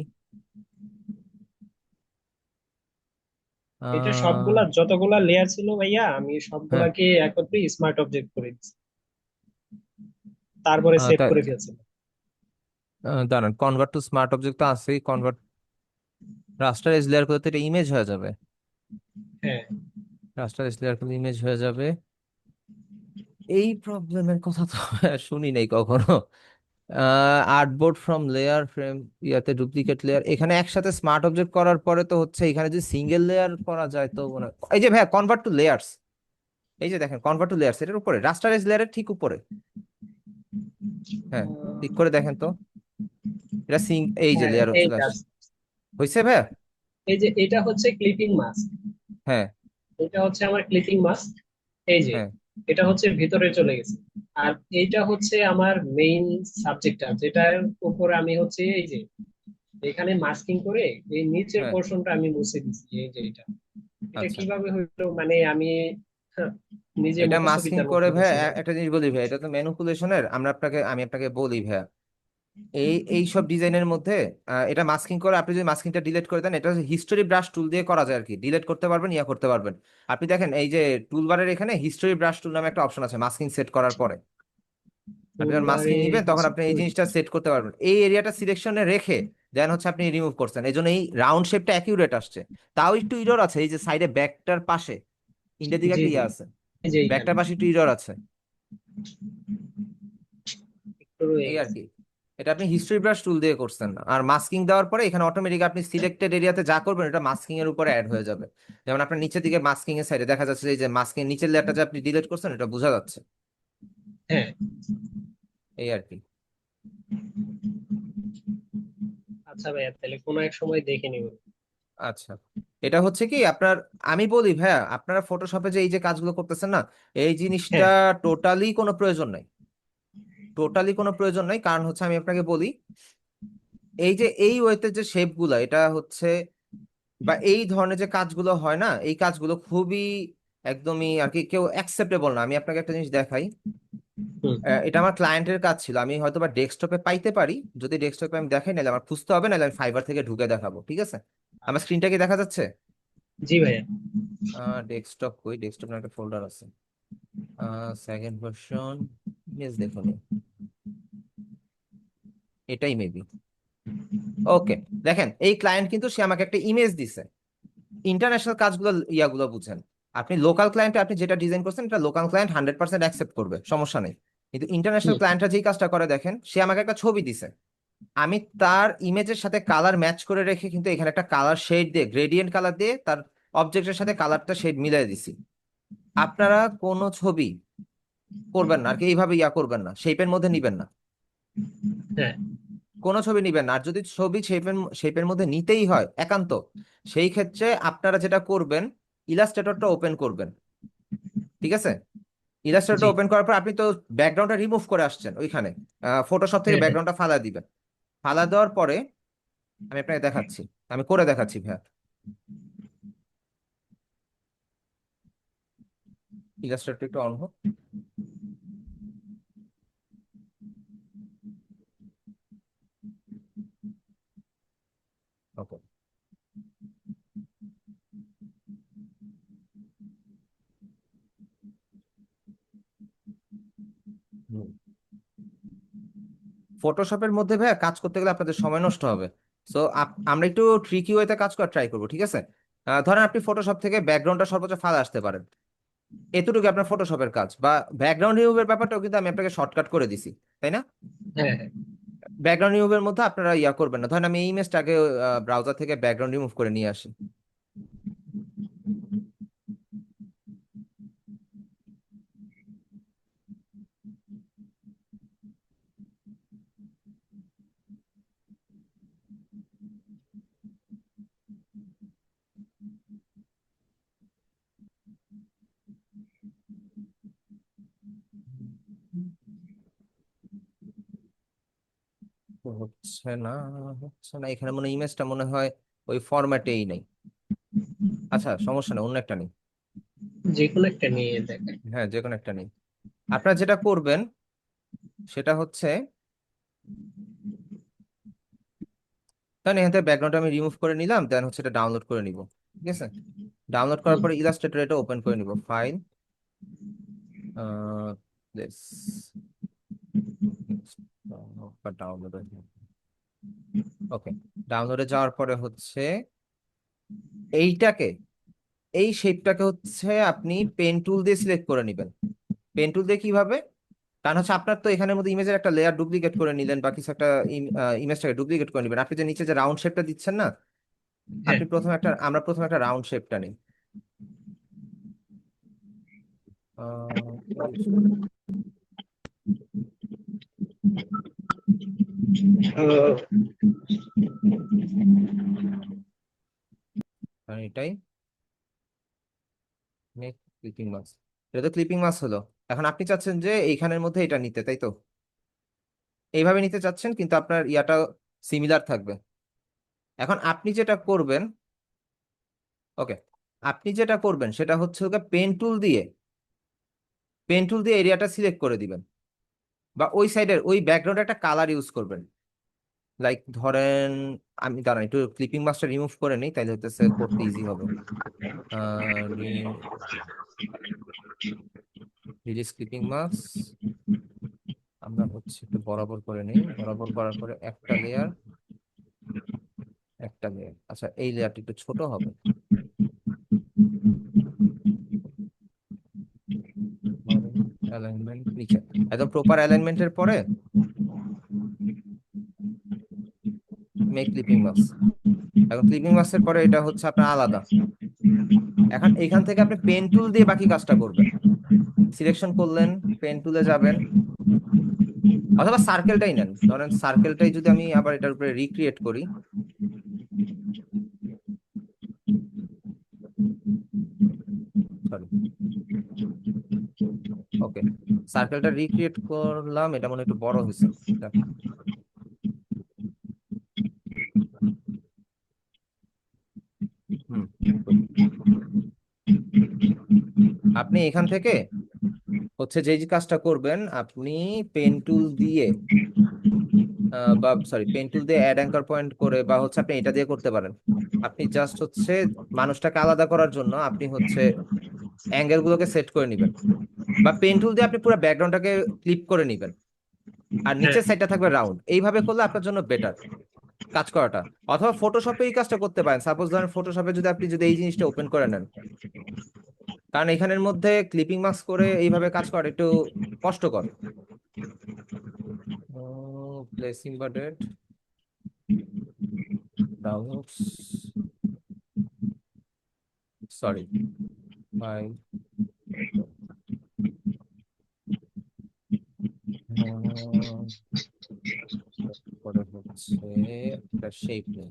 Speaker 4: এটা
Speaker 1: আহ,
Speaker 4: সবগুলা যতগুলা লেয়ার ছিল ভাইয়া, আমি
Speaker 1: হ্যাঁ,
Speaker 4: সবগুলাকে একত্রে স্মার্ট অবজেক্ট করে দিচ্ছি, তারপরে সেভ
Speaker 1: তাই।
Speaker 4: করে ফেলছি।
Speaker 1: দাঁড়ান, কনভার্ট টু স্মার্ট অবজেক্ট তো আছেই, কনভার্ট রাস্টার এজ লেয়ার করতে এটা ইমেজ হয়ে যাবে।
Speaker 4: হ্যাঁ।
Speaker 1: রাস্টার এজ লেয়ার করলে ইমেজ হয়ে যাবে। এই প্রবলেমের কথা তো শুনি নাই কখনো। আর্টবোর্ড ফ্রম লেয়ার ফ্রেম, ইয়াতে ডুপ্লিকেট লেয়ার, এখানে একসাথে স্মার্ট অবজেক্ট করার পরে তো হচ্ছে এখানে যদি সিঙ্গেল লেয়ার করা যায় তো মনে এই যে ভাইয়া কনভার্ট টু লেয়ার্স, এই যে দেখেন কনভার্ট টু লেয়ার্স, এটার উপরে রাস্টার এজ লেয়ারের ঠিক উপরে। হ্যাঁ, ক্লিক করে দেখেন তো, এটা এই যে
Speaker 4: হ্যাঁ,
Speaker 1: লেয়ার চলে
Speaker 4: এইটা
Speaker 1: আসছে।
Speaker 4: আছে।
Speaker 1: হয়েছে ভাইয়া?
Speaker 4: এই যে এটা হচ্ছে ক্লিপিং মাস্ক,
Speaker 1: হ্যাঁ,
Speaker 4: এটা হচ্ছে আমার ক্লিপিং মাস্ক, এই যে
Speaker 1: হ্যাঁ,
Speaker 4: এটা হচ্ছে ভিতরে চলে গেছে। আর এইটা হচ্ছে আমার মেইন সাবজেক্টটা, যেটার উপরে আমি হচ্ছে এই যে এখানে মাস্কিং করে এই নিচের
Speaker 1: হ্যাঁ।
Speaker 4: পোর্শনটা আমি মুছে দিচ্ছি। এই যে এটা, এটা
Speaker 1: আচ্ছা,
Speaker 4: কিভাবে হইলো, মানে আমি হ্যাঁ, নিজে
Speaker 1: এটা
Speaker 4: মুখস্থ
Speaker 1: মাস্কিং
Speaker 4: বিদ্যার
Speaker 1: করে
Speaker 4: মতন
Speaker 1: ভাইয়া
Speaker 4: করছি ভাই।
Speaker 1: একটা জিনিস বলি ভাইয়া, এটা তো ম্যানিপুলেশনের, আমি আপনাকে বলি ভাইয়া, এই সব ডিজাইনের মধ্যে এটা মাস্কিং করে, আপনি যদি মাস্কিংটা ডিলিট করে দেন, এটা হিস্টোরি ব্রাশ টুল দিয়ে করা যায় আর কি, ডিলিট করতে পারবেন, ইয়া করতে পারবেন। আপনি দেখেন এই যে টুলবারের এখানে হিস্টোরি ব্রাশ টুল নামে একটা অপশন আছে মাস্কিং সেট করার পরে। আপনি যখন মাস্কিং
Speaker 4: টুলবারে
Speaker 1: নিবেন তখন আপনি এই
Speaker 4: history।
Speaker 1: জিনিসটা সেট করতে পারবেন, এই এরিয়াটা সিলেকশনে রেখে দেন হচ্ছে আপনি রিমুভ করছেন, এই জন্য এই রাউন্ড শেপটা অ্যাকিউরেট আসছে। তাও একটু ইরর আছে, এই যে সাইডে ব্যাকটার পাশে ইন্ডের দিকে
Speaker 4: জি
Speaker 1: একটা
Speaker 4: জি,
Speaker 1: ইয়ে আছে,
Speaker 4: এই যে এইখানে
Speaker 1: ব্যাকটার পাশে একটু ইরর আছে।
Speaker 4: একটু রয়ে
Speaker 1: এই আর
Speaker 4: গেছে।
Speaker 1: কি, এটা আপনি হিস্ট্রি ব্রাশ টুল দিয়ে করছেন না, আর মাস্কিং দেওয়ার পরে এখানে অটোমেটিক আপনি সিলেক্টেড এরিয়াতে যা করবেন এটা মাস্কিং এর উপরে অ্যাড হয়ে যাবে। যেমন আপনার নিচের দিকে মাস্কিং এর সাইডে দেখা যাচ্ছে যে এই যে মাস্কিং নিচের লেয়ারটা যে আপনি ডিলিট করছেন এটা বোঝা যাচ্ছে।
Speaker 4: হ্যাঁ।
Speaker 1: এই আর কি।
Speaker 4: আচ্ছা ভাইয়া, তাহলে কোনো এক সময় দেখে নিব।
Speaker 1: আচ্ছা, এটা হচ্ছে কি আপনার, আমি বলি ভাইয়া, আপনারা ফটোশপে যে এই যে কাজগুলো করতেছেন না, এই জিনিসটা
Speaker 4: হ্যাঁ।
Speaker 1: টোটালি কোনো প্রয়োজন নাই, টোটালি কোনো প্রয়োজন নাই। কারণ হচ্ছে আমি আপনাকে বলি, এই যে এই ওয়েতে যে শেপগুলো, এটা হচ্ছে বা এই ধরনের যে কাজগুলো হয় না, এই কাজগুলো খুবই একদমই আর কি কেউ অ্যাকসেপ্টেবল না। আমি আপনাকে একটা জিনিস দেখাই,
Speaker 4: হুম।
Speaker 1: এটা আমার ক্লায়েন্টের কাজ ছিল, আমি হয়তো বা ডেস্কটপে পাইতে পারি, যদি ডেস্কটপে আমি দেখাই, নাহলে আমার খুঁজতে হবে, নাহলে আমি ফাইবার থেকে ঢুকে দেখাবো, ঠিক আছে? আমার স্ক্রিনটা কি দেখা যাচ্ছে?
Speaker 4: জি ভাইয়া।
Speaker 1: ডেস্কটপ কই, ডেস্কটপ একটা ফোল্ডার আছে, সেকেন্ড ভার্সন, ইমেজ দেখুন, এটাই মেবি। ওকে, দেখেন এই ক্লায়েন্ট কিন্তু সে আমাকে একটা ইমেজ দিছে। ইন্টারন্যাশনাল কাজগুলো ইয়াগুলো বুঝেন, আপনি লোকাল ক্লায়েন্টে আপনি যেটা ডিজাইন করছেন এটা লোকাল ক্লায়েন্ট 100% অ্যাকসেপ্ট করবে, সমস্যা নেই। কিন্তু ইন্টারন্যাশনাল
Speaker 4: হুম।
Speaker 1: ক্লায়েন্টরা যেই কাজটা করে দেখেন, সে আমাকে একটা ছবি দিছে, আমি তার ইমেজের সাথে কালার ম্যাচ করে রেখে কিন্তু এখানে একটা কালার শেড দিয়ে, গ্রেডিয়েন্ট কালার দিয়ে তার অবজেক্টের সাথে কালারটা শেড মিলাই দিছি। আপনারা কোনো ছবি করবেন না আর কি, এইভাবে ইয়া করবেন না, শেপের মধ্যে নিবেন না,
Speaker 4: হ্যাঁ।
Speaker 1: কোনো ছবি নিবেন না। আর যদি ছবি শেপের শেপের মধ্যে নিতেই হয় একান্ত, সেই ক্ষেত্রে আপনারা যেটা করবেন, ইলাস্ট্রেটরটা ওপেন করবেন, ঠিক আছে? ইলাস্ট্রেটর
Speaker 4: জি
Speaker 1: ওপেন করার পর আপনি তো ব্যাকগ্রাউন্ডটা রিমুভ করে আসছেন ওইখানে, ফটোশপ থেকে
Speaker 4: হ্যাঁ হ্যাঁ
Speaker 1: ব্যাকগ্রাউন্ডটা ফালা দিবেন। ফালা দেওয়ার পরে আমি আপনাকে দেখাচ্ছি, আমি করে দেখাচ্ছি ভাইয়া। ইলাস্ট্রেটর একটু অন হোক। ওকে, ফটোশপের মধ্যে ভাইয়া কাজ করতে গেলে আপনাদের সময় নষ্ট হবে। সো আমরা একটু ট্রিকি ওয়েতে কাজ করার ট্রাই করবো, ঠিক আছে? ধরেন আপনি ফটোশপ থেকে ব্যাকগ্রাউন্ডটা সর্বোচ্চ ফালা আসতে পারেন, এতটুকু আপনার ফটোশপের কাজ। বা ব্যাকগ্রাউন্ড রিমুভের ব্যাপারটাও কিন্তু আমি আপনাকে শর্টকাট করে দিছি, তাই না?
Speaker 4: হ্যাঁ হ্যাঁ
Speaker 1: ব্যাকগ্রাউন্ড রিমুভের মধ্যে আপনারা ইয়া করবেন না। ধরেন আমি এই ইমেজটাকে ব্রাউজার থেকে ব্যাকগ্রাউন্ড রিমুভ করে নিয়ে আসি। হচ্ছে না, হচ্ছে না, এখানে মনে ইমেজটা মনে হয় ওই ফরম্যাটেই নেই। আচ্ছা সমস্যা নেই, অন্য একটা নেই।
Speaker 4: যে কোনো একটা নিয়ে দেখেন।
Speaker 1: হ্যাঁ, যে কোনো একটা নেই। আপনারা যেটা করবেন সেটা হচ্ছে, তাহলে এখান থেকে ব্যাকগ্রাউন্ড আমি রিমুভ করে নিলাম, দেন হচ্ছে এটা ডাউনলোড করে নিব। ঠিক আছে, ডাউনলোড করার
Speaker 4: হুম
Speaker 1: পরে ইলাস্ট্রেটর এটা ওপেন করে নিব, ফাইল দিস ডাউনলোড। ওকে, ডাউনলোডে যাওয়ার পরে হচ্ছে এইটাকে, এই শেপটাকে হচ্ছে আপনি পেন টুল দিয়ে সিলেক্ট করে নেবেন। পেন টুল দিয়ে কিভাবে? কারণ হচ্ছে আপনার তো এখানের মধ্যে ইমেজের একটা লেয়ার ডুপ্লিকেট করে নিলেন বা কিছু একটা ইমেজটাকে ডুপ্লিকেট করে নেবেন। আপনি যে নিচে যে রাউন্ড শেপটা দিচ্ছেন না,
Speaker 4: হ্যাঁ
Speaker 1: আমরা প্রথমে একটা রাউন্ড শেপটা নিই। আহ, এটাই ক্লিপিং মাস, এটা তো ক্লিপিং মাস হলো। এখন আপনি চাচ্ছেন যে এইখানের মধ্যে এটা নিতে, তাই তো? এইভাবে নিতে চাচ্ছেন, কিন্তু আপনার ইয়াটা সিমিলার থাকবে। এখন আপনি যেটা করবেন, ওকে, আপনি যেটা করবেন সেটা হচ্ছে ওকে পেন টুল দিয়ে এরিয়াটা সিলেক্ট করে দিবেন। বা ওই সাইডের ওই ব্যাকগ্রাউন্ডে একটা কালার ইউজ করবেন। লাইক ধরেন, আমি দাঁড়ান একটু ক্লিপিং মাস্কটা রিমুভ করে নিই, তাইলে হচ্ছে করতে ইজি হবে। রিলিজ ক্লিপিং মাস্ক, আমরা হচ্ছে একটু বরাবর করে নিই, বরাবর করার পরে একটা লেয়ার, একটা লেয়ার। আচ্ছা এই লেয়ারটা একটু ছোট হবে। অ্যালাইনমেন্ট নিচে, একদম প্রপার অ্যালাইনমেন্টের পরে মেক ক্লিপিং মাস্ক। এখন ক্লিপিং মাস্কের পরে এটা হচ্ছে আপনার আলাদা। এখন এইখান থেকে আপনি পেন টুল দিয়ে বাকি কাজটা করবেন। সিলেকশন করলেন, পেন টুলে যাবেন, অথবা সার্কেলটাই নেন। ধরেন সার্কেলটাই যদি আমি আবার এটার উপরে রিক্রিয়েট করি, সরি, ওকে, সার্কেলটা রিক্রিয়েট করলাম, এটা মনে হয় একটু বড় হয়েছে। এটা, হুম, আপনি এখান থেকে হচ্ছে যে যে কাজটা করবেন, আপনি পেন টুল দিয়ে বা সরি পেন টুল দিয়ে অ্যাড অ্যাঙ্কার পয়েন্ট করে, বা হচ্ছে আপনি এটা দিয়ে করতে পারেন। আপনি জাস্ট হচ্ছে মানুষটাকে আলাদা করার জন্য আপনি হচ্ছে অ্যাঙ্গেল গুলোকে সেট করে নেবেন। বা পেন টুল দিয়ে আপনি পুরো ব্যাকগ্রাউন্ডটাকে ক্লিপ করে নেবেন, আর
Speaker 4: হ্যাঁ
Speaker 1: নিচের সাইডটা থাকবে রাউন্ড। এইভাবে করলে আপনার জন্য বেটার কাজ করাটা। অথবা ফটোশপে এই কাজটা করতে পারেন। সাপোজ ধরেন ফটোশপে যদি আপনি যদি এই জিনিসটা ওপেন করে নেন, কারণ এখানের মধ্যে ক্লিপিং মাস্ক করে এইভাবে কাজ করা একটু কষ্টকর। Place important downloads, sorry, file, পরে হচ্ছে একটা শেপ নেই।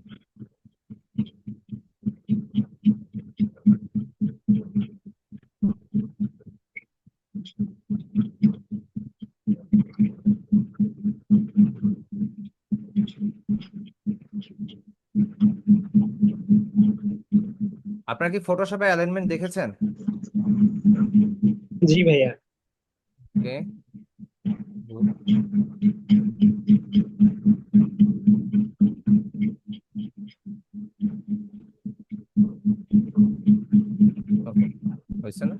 Speaker 1: আপনার কি ফটোশপে অ্যালাইনমেন্ট দেখেছেন?
Speaker 4: জি ভাইয়া।
Speaker 1: ওকে, গুড। ওকে, হয়েছে না?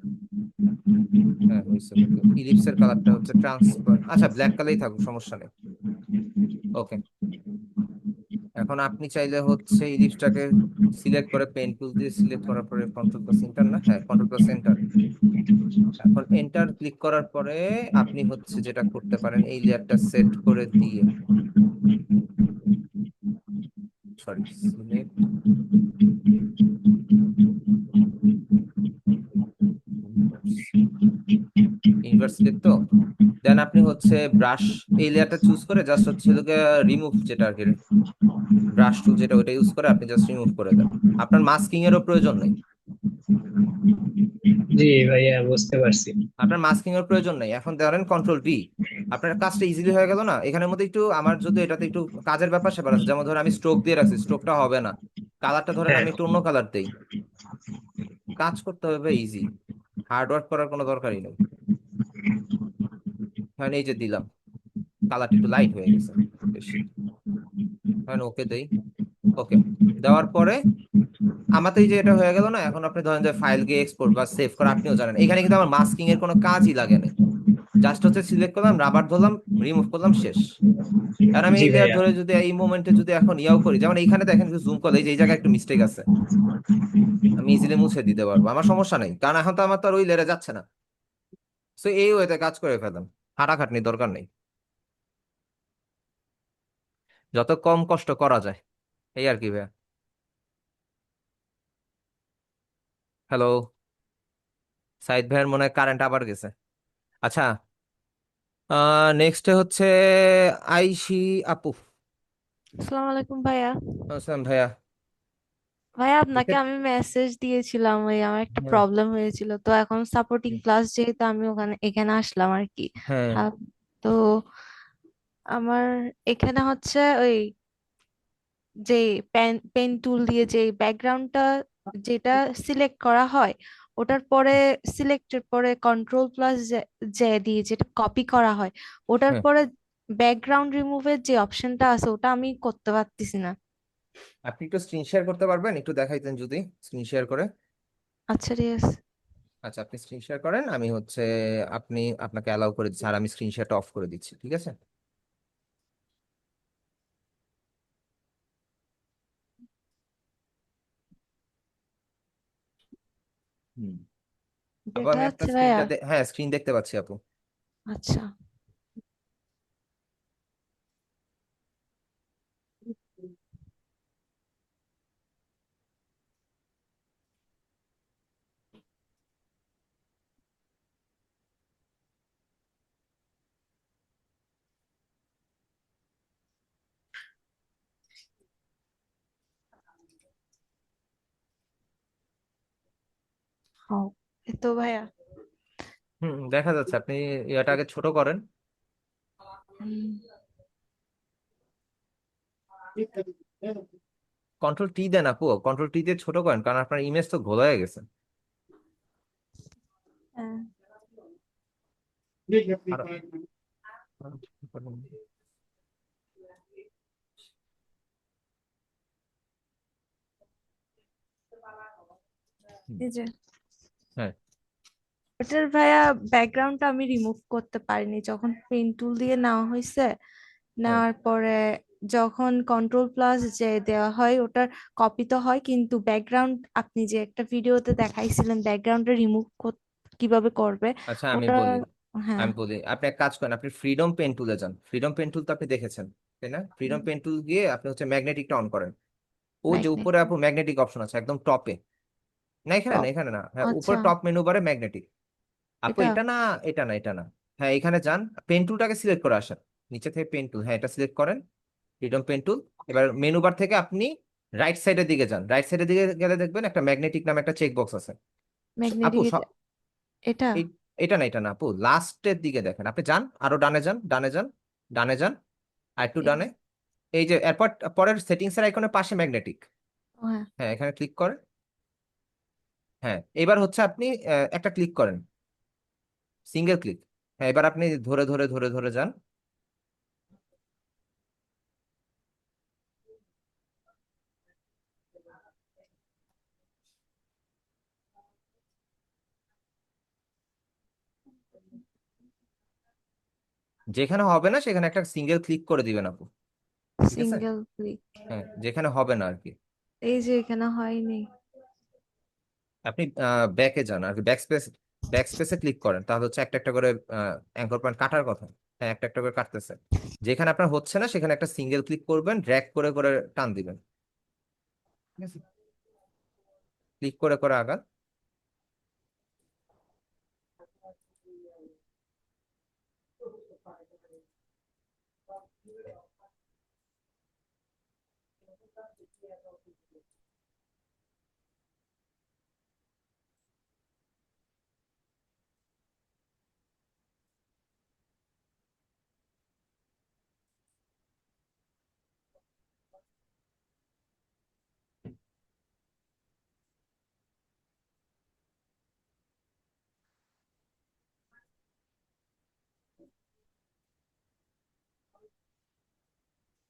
Speaker 1: হ্যাঁ হয়েছে। ইলিপসের কালারটা হচ্ছে ট্রান্সপার, আচ্ছা ব্ল্যাক কালারই থাকুক, সমস্যা নেই। ওকে, এখন আপনি চাইলে হচ্ছে ইলিপসটাকে সিলেক্ট করে পেন টুল দিয়ে সিলেক্ট করার পরে কন্ট্রোল প্লাস এন্টার, না হ্যাঁ কন্ট্রোল প্লাস এন্টার। এখন এন্টার ক্লিক করার পরে আপনি হচ্ছে যেটা করতে পারেন, এই লেয়ারটা সেট করে দিয়ে, সরি সিলেক্ট, ইনভার্স সিলেক্ট তো, দেন আপনি হচ্ছে ব্রাশ, এই লেয়ারটা চুজ করে জাস্ট হচ্ছে রিমুভ, যেটা আর কি ব্রাশ টুল যেটা, ওটা ইউজ করে আপনি জাস্ট রিমুভ করে দেন। আপনার মাস্কিং এরও প্রয়োজন নেই।
Speaker 4: জি ভাইয়া, বুঝতে পারছি।
Speaker 1: আপনার মাস্কিং এর প্রয়োজন নেই। এখন ধরেন কন্ট্রোল ভি, আপনার কাজটা ইজিলি হয়ে গেল না? এখানের মধ্যে একটু আমার যদি এটাতে একটু কাজের ব্যাপার স্যাপার আছে, যেমন ধর আমি স্ট্রোক দিয়ে রাখছি, স্ট্রোকটা হবে না, কালারটা ধরেন
Speaker 4: হ্যাঁ।
Speaker 1: আমি একটু অন্য কালার দেই, কাজ করতে হবে ইজি, হার্ড ওয়ার্ক করার কোনো দরকারই নেই। এখন এই যে দিলাম, কালারটা একটু লাইট হয়ে গেছে বেশি, এখন ওকে দেই। ওকে দেওয়ার পরে আমাদের এই যে এটা হয়ে গেল না, এখন আপনি ধরেন যে ফাইলকে এক্সপোর্ট বা সেভ করা, আপনিও জানেন এখানে কিন্তু আমার মাস্কিং এর কোনো কাজই লাগে না, জাস্ট হচ্ছে সিলেক্ট করলাম, রাবার ধরলাম, রিমুভ করলাম, শেষ। আর আমি
Speaker 4: জি
Speaker 1: এই লেয়ার
Speaker 4: ভাইয়া।
Speaker 1: ধরে যদি এই মোমেন্টে যদি এখন ইয়াও করি, যেমন এইখানে দেখেন জুম করলে এই যে এই জায়গায় একটু মিস্টেক আছে, আমি ইজিলি মুছে দিতে পারবো, আমার সমস্যা নেই, কারণ এখন তো আমার তো আর ওই লেয়ারে যাচ্ছে না। তো এই ওয়েতে কাজ করে ফেলেন, খাটাখাটনি দরকার নেই, যত কম কষ্ট করা যায়, এই আর কি ভাইয়া। হ্যালো, সাইদ ভাইয়ের মনে হয় কারেন্ট আবার গেছে। আচ্ছা, নেক্সট হচ্ছে আইসি আপু।
Speaker 5: আসসালামু আলাইকুম ভাইয়া।
Speaker 1: আসসালাম ভাইয়া।
Speaker 5: ভাইয়া আপনাকে আমি মেসেজ দিয়েছিলাম, ওই আমার একটা
Speaker 1: হ্যাঁ
Speaker 5: প্রবলেম হয়েছিল, তো এখন সাপোর্টিং ক্লাস যেহেতু আমি এখানে আসলাম আর কি।
Speaker 1: হ্যাঁ
Speaker 5: আহ, তো আমার এখানে হচ্ছে ওই যে পেন পেন টুল দিয়ে যে ব্যাকগ্রাউন্ডটা যেটা সিলেক্ট করা হয়, ওটার পরে সিলেক্টের পরে কন্ট্রোল প্লাস জে দিয়ে যেটা কপি করা হয়, ওটার
Speaker 1: হ্যাঁ,
Speaker 5: পরে ব্যাকগ্রাউন্ড রিমুভের যে অপশনটা আছে ওটা আমি করতে পারতেছি না।
Speaker 1: আপনি একটু স্ক্রিন শেয়ার করতে পারবেন, একটু দেখাইতেন যদি স্ক্রিন শেয়ার করে।
Speaker 5: আচ্ছা ঠিক আছে।
Speaker 1: আচ্ছা আপনি স্ক্রিন শেয়ার করেন, আমি হচ্ছে আপনি আপনাকে অ্যালাউ করে দিচ্ছি, আর আমি স্ক্রিন শেয়ারটা অফ করে দিচ্ছি, ঠিক আছে? হুম, আপু
Speaker 5: দেখা
Speaker 1: আমি আপনার
Speaker 5: যাচ্ছে ভাইয়া?
Speaker 1: স্ক্রিনটা, হ্যাঁ স্ক্রিন দেখতে পাচ্ছি আপু।
Speaker 5: আচ্ছা। ও, এই তো ভাইয়া।
Speaker 1: দেখা যাচ্ছে, আপনি ইয়াটা আগে ছোট করেন।
Speaker 5: হুম,
Speaker 1: কন্ট্রোল টি দেন আপু, কন্ট্রোল টি দিয়ে ছোট করেন, কারণ আপনার ইমেজ তো ঘোলা হয়ে গেছে।
Speaker 5: হ্যাঁ।
Speaker 1: আরো- হুম,
Speaker 5: এই যে
Speaker 1: হ্যাঁ
Speaker 5: ওটার ভাইয়া ব্যাকগ্রাউন্ডটা আমি রিমুভ করতে পারিনি, যখন পেন টুল দিয়ে নেওয়া হয়েছে,
Speaker 1: হ্যাঁ।
Speaker 5: নেওয়ার পরে যখন কন্ট্রোল প্লাস যে দেওয়া হয় ওটার কপি তো হয়, কিন্তু ব্যাকগ্রাউন্ড আপনি যে একটা ভিডিওতে দেখাইছিলেন ব্যাকগ্রাউন্ডটা রিমুভ কিভাবে করবে
Speaker 1: আচ্ছা আমি
Speaker 5: ওটা।
Speaker 1: বলি,
Speaker 5: হ্যাঁ।
Speaker 1: আপনি এক কাজ করেন, আপনি ফ্রিডম পেন টুলে যান, ফ্রিডম পেন টুল তো আপনি দেখেছেন তাই না? ফ্রিডম পেন টুল গিয়ে আপনি হচ্ছে ম্যাগনেটিকটা অন করেন, ও যে
Speaker 5: ম্যাগনেট
Speaker 1: উপরে আপু ম্যাগনেটিক অপশন আছে একদম টপে, না এখানে না,
Speaker 5: টপ।
Speaker 1: এখানে না, হ্যাঁ উপরে
Speaker 5: আচ্ছা,
Speaker 1: টপ মেনু বারে ম্যাগনেটিক, আপু
Speaker 5: এটা।
Speaker 1: এটা না, এটা না, এটা না, হ্যাঁ এখানে যান, পেন টুলটাকে সিলেক্ট করে আসেন, নিচে থেকে পেন টুল, হ্যাঁ এটা সিলেক্ট করেন, ফ্রিডম পেন টুল। এবার মেনু বার থেকে আপনি রাইট সাইডের দিকে যান, রাইট সাইডের দিকে গেলে দেখবেন একটা ম্যাগনেটিক নামে একটা চেক বক্স আছে। আপু
Speaker 5: ম্যাগনেটিক, এটা।
Speaker 1: এই- এটা না, এটা না আপু, লাস্টের দিকে দেখেন, আপনি যান আরো ডানে যান, ডানে যান, ডানে যান, আর একটু
Speaker 5: এই
Speaker 1: ডানে, এই যে এরপর পরের সেটিংস এর আইকনের পাশে ম্যাগনেটিক,
Speaker 5: ও হ্যাঁ।
Speaker 1: হ্যাঁ এখানে ক্লিক করেন। হ্যাঁ, এবার হচ্ছে আপনি একটা ক্লিক করেন, সিঙ্গেল ক্লিক। হ্যাঁ, এবার আপনি ধরে ধরে ধরে ধরে যান। যেখানে হবে না সেখানে একটা সিঙ্গেল ক্লিক করে দিবেন আপু। ঠিক আছে,
Speaker 5: সিঙ্গেল ক্লিক।
Speaker 1: হ্যাঁ, যেখানে হবে না আর কি।
Speaker 5: এই যে এখানে হয়নি।
Speaker 1: আপনি ব্যাকে যান আর কি, ব্যাক স্পেসে ক্লিক করেন, তাহলে হচ্ছে একটা একটা করে অ্যাঙ্কর পয়েন্ট কাটার কথা। হ্যাঁ, একটা একটা করে কাটতেছে। যেখানে আপনার হচ্ছে না সেখানে একটা সিঙ্গেল ক্লিক করবেন, ড্র্যাগ করে করে টান দিবেন। ঠিক আছে, ক্লিক করে করে আগান।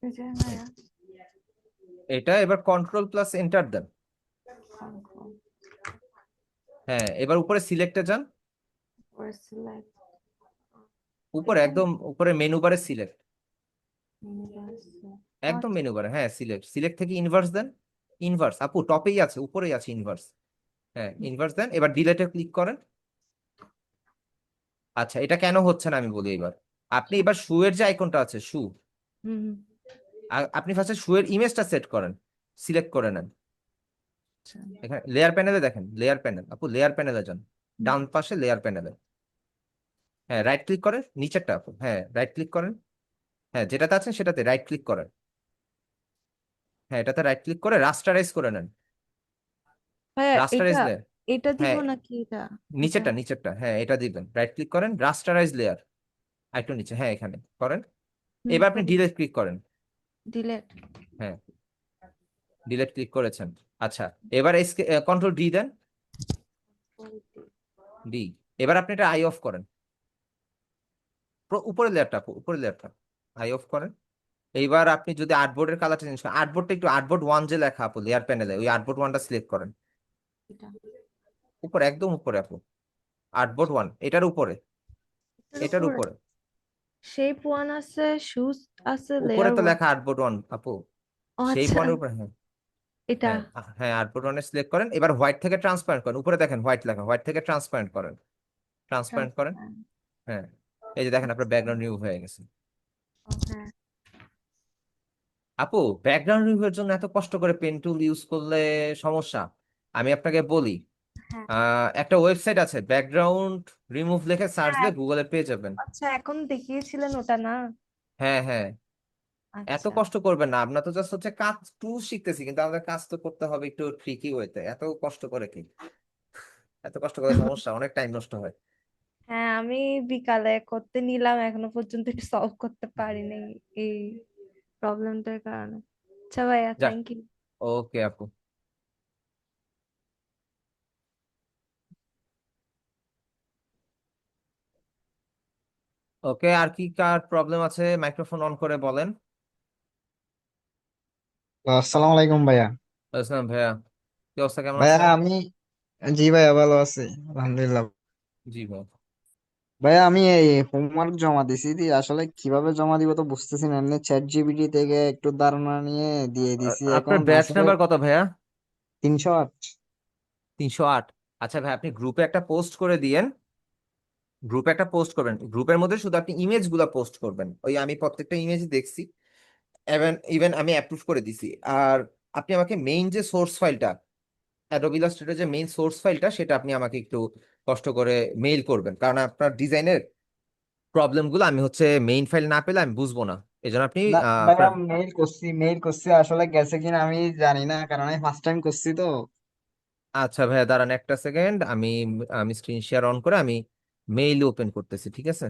Speaker 5: এই যে ভাইয়া,
Speaker 1: এটা এবার কন্ট্রোল প্লাস এন্টার দেন।
Speaker 5: control,
Speaker 1: হ্যাঁ, এবার উপরে সিলেক্টে যান।
Speaker 5: or select,
Speaker 1: উপরে
Speaker 5: এখানে
Speaker 1: একদম উপরে মেনু বারে সিলেক্ট,
Speaker 5: universe,
Speaker 1: একদম
Speaker 5: আচ্ছা,
Speaker 1: মেনু বারে, হ্যাঁ সিলেক্ট, সিলেক্ট থেকে ইনভার্স দেন। ইনভার্স আপু টপেই আছে, উপরেই আছে ইনভার্স। হ্যাঁ, ইনভার্স দেন, এবার ডিলেটে ক্লিক করেন। আচ্ছা, এটা কেন হচ্ছে না আমি বলি এবার। আপনি এবার শু এর যে আইকনটা আছে, শু,
Speaker 5: হুম হুম,
Speaker 1: আপনি ফার্স্টে শু এর ইমেজটা সেট করেন, সিলেক্ট করে নেন।
Speaker 5: আচ্ছা,
Speaker 1: এখানে লেয়ার প্যানেলে দেখেন, লেয়ার প্যানেল আপু, লেয়ার প্যানেলে যান, ডান পাশে লেয়ার প্যানেলে। হ্যাঁ, রাইট ক্লিক করেন নিচেরটা আপু, হ্যাঁ রাইট ক্লিক করেন। হ্যাঁ, যেটাতে আছেন সেটাতে রাইট ক্লিক করেন। হ্যাঁ, এটাতে রাইট ক্লিক করে রাস্টারাইজ করে নেন।
Speaker 5: ভাইয়া
Speaker 1: রাস্টারাইজ
Speaker 5: এটা
Speaker 1: লেয়ার,
Speaker 5: এটা দিব
Speaker 1: হ্যাঁ
Speaker 5: নাকি এটা? এটা
Speaker 1: নিচেরটা নিচেরটা, হ্যাঁ এটা দিবেন, রাইট ক্লিক করেন রাস্টারাইজ লেয়ার, একটু নিচে, হ্যাঁ এখানে করেন।
Speaker 5: হুম,
Speaker 1: এবার আপনি
Speaker 5: করি,
Speaker 1: ডিলেট ক্লিক করেন।
Speaker 5: ডিলেট,
Speaker 1: হ্যাঁ, ডিলেট ক্লিক করেছেন। আচ্ছা, এবার কন্ট্রোল ডি দেন, ডি। এবার আপনি এটা আই অফ করেন, উপরের লেয়ারটা আপু, উপরের লেয়ারটা আই অফ করেন। এইবার আপনি যদি আর্টবোর্ডের কালারটা চেঞ্জ করেন, আর্টবোর্ডটা একটু, আর্টবোর্ড ওয়ান যে লেখা আপু লেয়ার প্যানেলে, ওই আর্টবোর্ড ওয়ানটা সিলেক্ট করেন।
Speaker 5: এটা
Speaker 1: উপরে একদম উপরে আপু, আর্টবোর্ড ওয়ান, এটার উপরে,
Speaker 5: এটার
Speaker 1: এটার
Speaker 5: উপর
Speaker 1: উপরে।
Speaker 5: শেপ ওয়ান আছে, শুজ আছে,
Speaker 1: উপরে
Speaker 5: লেয়ার
Speaker 1: তো
Speaker 5: ওয়ান।
Speaker 1: লেখা আর্টবোর্ড ওয়ান আপু,
Speaker 5: ও
Speaker 1: সেই
Speaker 5: আচ্ছা,
Speaker 1: ওয়ানের উপরে, হ্যাঁ।
Speaker 5: এটা
Speaker 1: হ্যাঁ, হ্যাঁ আর্টবোর্ড ওয়ানে সিলেক্ট করেন, এবার হোয়াইট থেকে ট্রান্সপারেন্ট করেন, উপরে দেখেন হোয়াইট লেখা, হোয়াইট থেকে ট্রান্সপারেন্ট করেন, ট্রান্সপারেন্ট করেন।
Speaker 5: ট্রান্সপারেন্ট।
Speaker 1: হ্যাঁ, এই যে দেখেন আপনার ব্যাকগ্রাউন্ড রিমুভ হয়ে গেছে।
Speaker 5: হ্যাঁ,
Speaker 1: আপু, ব্যাকগ্রাউন্ড রিমুভের জন্য এত কষ্ট করে পেন টুল ইউজ করলে সমস্যা। আমি আপনাকে বলি,
Speaker 5: হ্যাঁ,
Speaker 1: একটা ওয়েবসাইট আছে, ব্যাকগ্রাউন্ড রিমুভ লিখে সার্চ
Speaker 5: হ্যাঁ,
Speaker 1: দিয়ে গুগলে পেয়ে যাবেন।
Speaker 5: আচ্ছা, এখন দেখিয়েছিলেন ওটা না?
Speaker 1: হ্যাঁ হ্যাঁ, এত
Speaker 5: আচ্ছা,
Speaker 1: কষ্ট করবেন না, আপনার তো জাস্ট হচ্ছে কাজ টুল শিখতেছি, কিন্তু আমাদের কাজ তো করতে হবে একটু ট্রিকি ওয়েতে, এত কষ্ট করে কি, এত কষ্ট করে সমস্যা, অনেক টাইম নষ্ট হয়।
Speaker 5: হ্যাঁ, আমি বিকালে করতে নিলাম, এখনো পর্যন্ত সলভ করতে পারিনি এই প্রবলেমটার কারণে। আচ্ছা ভাইয়া,
Speaker 1: যা,
Speaker 5: থ্যাংক ইউ।
Speaker 1: ওকে আপু। ওকে, আর কি কার প্রবলেম আছে মাইক্রোফোন অন করে বলেন।
Speaker 6: আসসালামু আলাইকুম ভাইয়া।
Speaker 1: আসসালাম ভাইয়া, কি অবস্থা, কেমন
Speaker 6: ভাইয়া
Speaker 1: আছেন?
Speaker 6: আমি, জি ভাইয়া ভালো আছি আলহামদুলিল্লাহ।
Speaker 1: জি ভাই।
Speaker 6: ভাইয়া আমি এই হোমওয়ার্ক জমা দিছি, আসলে কিভাবে জমা দিব তো বুঝতেছি না, এমনি চ্যাট জিপিটি থেকে একটু ধারণা নিয়ে দিয়ে দিছি,
Speaker 1: আপনার
Speaker 6: এখন
Speaker 1: ব্যাচ
Speaker 6: আসলে
Speaker 1: নাম্বার কত ভাইয়া?
Speaker 6: 308।
Speaker 1: 308। আচ্ছা ভাই, আপনি গ্রুপে একটা পোস্ট করে দিয়েন, গ্রুপে একটা পোস্ট করবেন, গ্রুপের মধ্যে শুধু আপনি ইমেজ গুলা পোস্ট করবেন, ওই আমি প্রত্যেকটা ইমেজ দেখছি, ইভেন ইভেন আমি অ্যাপ্রুভ করে দিছি। আর আপনি আমাকে মেইন যে সোর্স ফাইলটা, অ্যাডোবি ইলাস্ট্রেটর যে মেইন সোর্স ফাইলটা, সেটা আপনি আমাকে একটু কষ্ট করে মেইল করবেন, কারণ আপনার ডিজাইনের প্রবলেম গুলো আমি হচ্ছে মেইন ফাইল না পেলে আমি বুঝবো না। এই জন্য আপনি
Speaker 6: না ভাইয়া,
Speaker 1: আপনার,
Speaker 6: মেইল করছি আসলে গেছে কিনা আমি জানি না, কারণ আমি ফার্স্ট টাইম করছি তো।
Speaker 1: আচ্ছা ভাইয়া দাঁড়ান একটা সেকেন্ড, আমি আমি স্ক্রিন শেয়ার অন করে আমি মেইল ওপেন করতেছি, ঠিক আছে?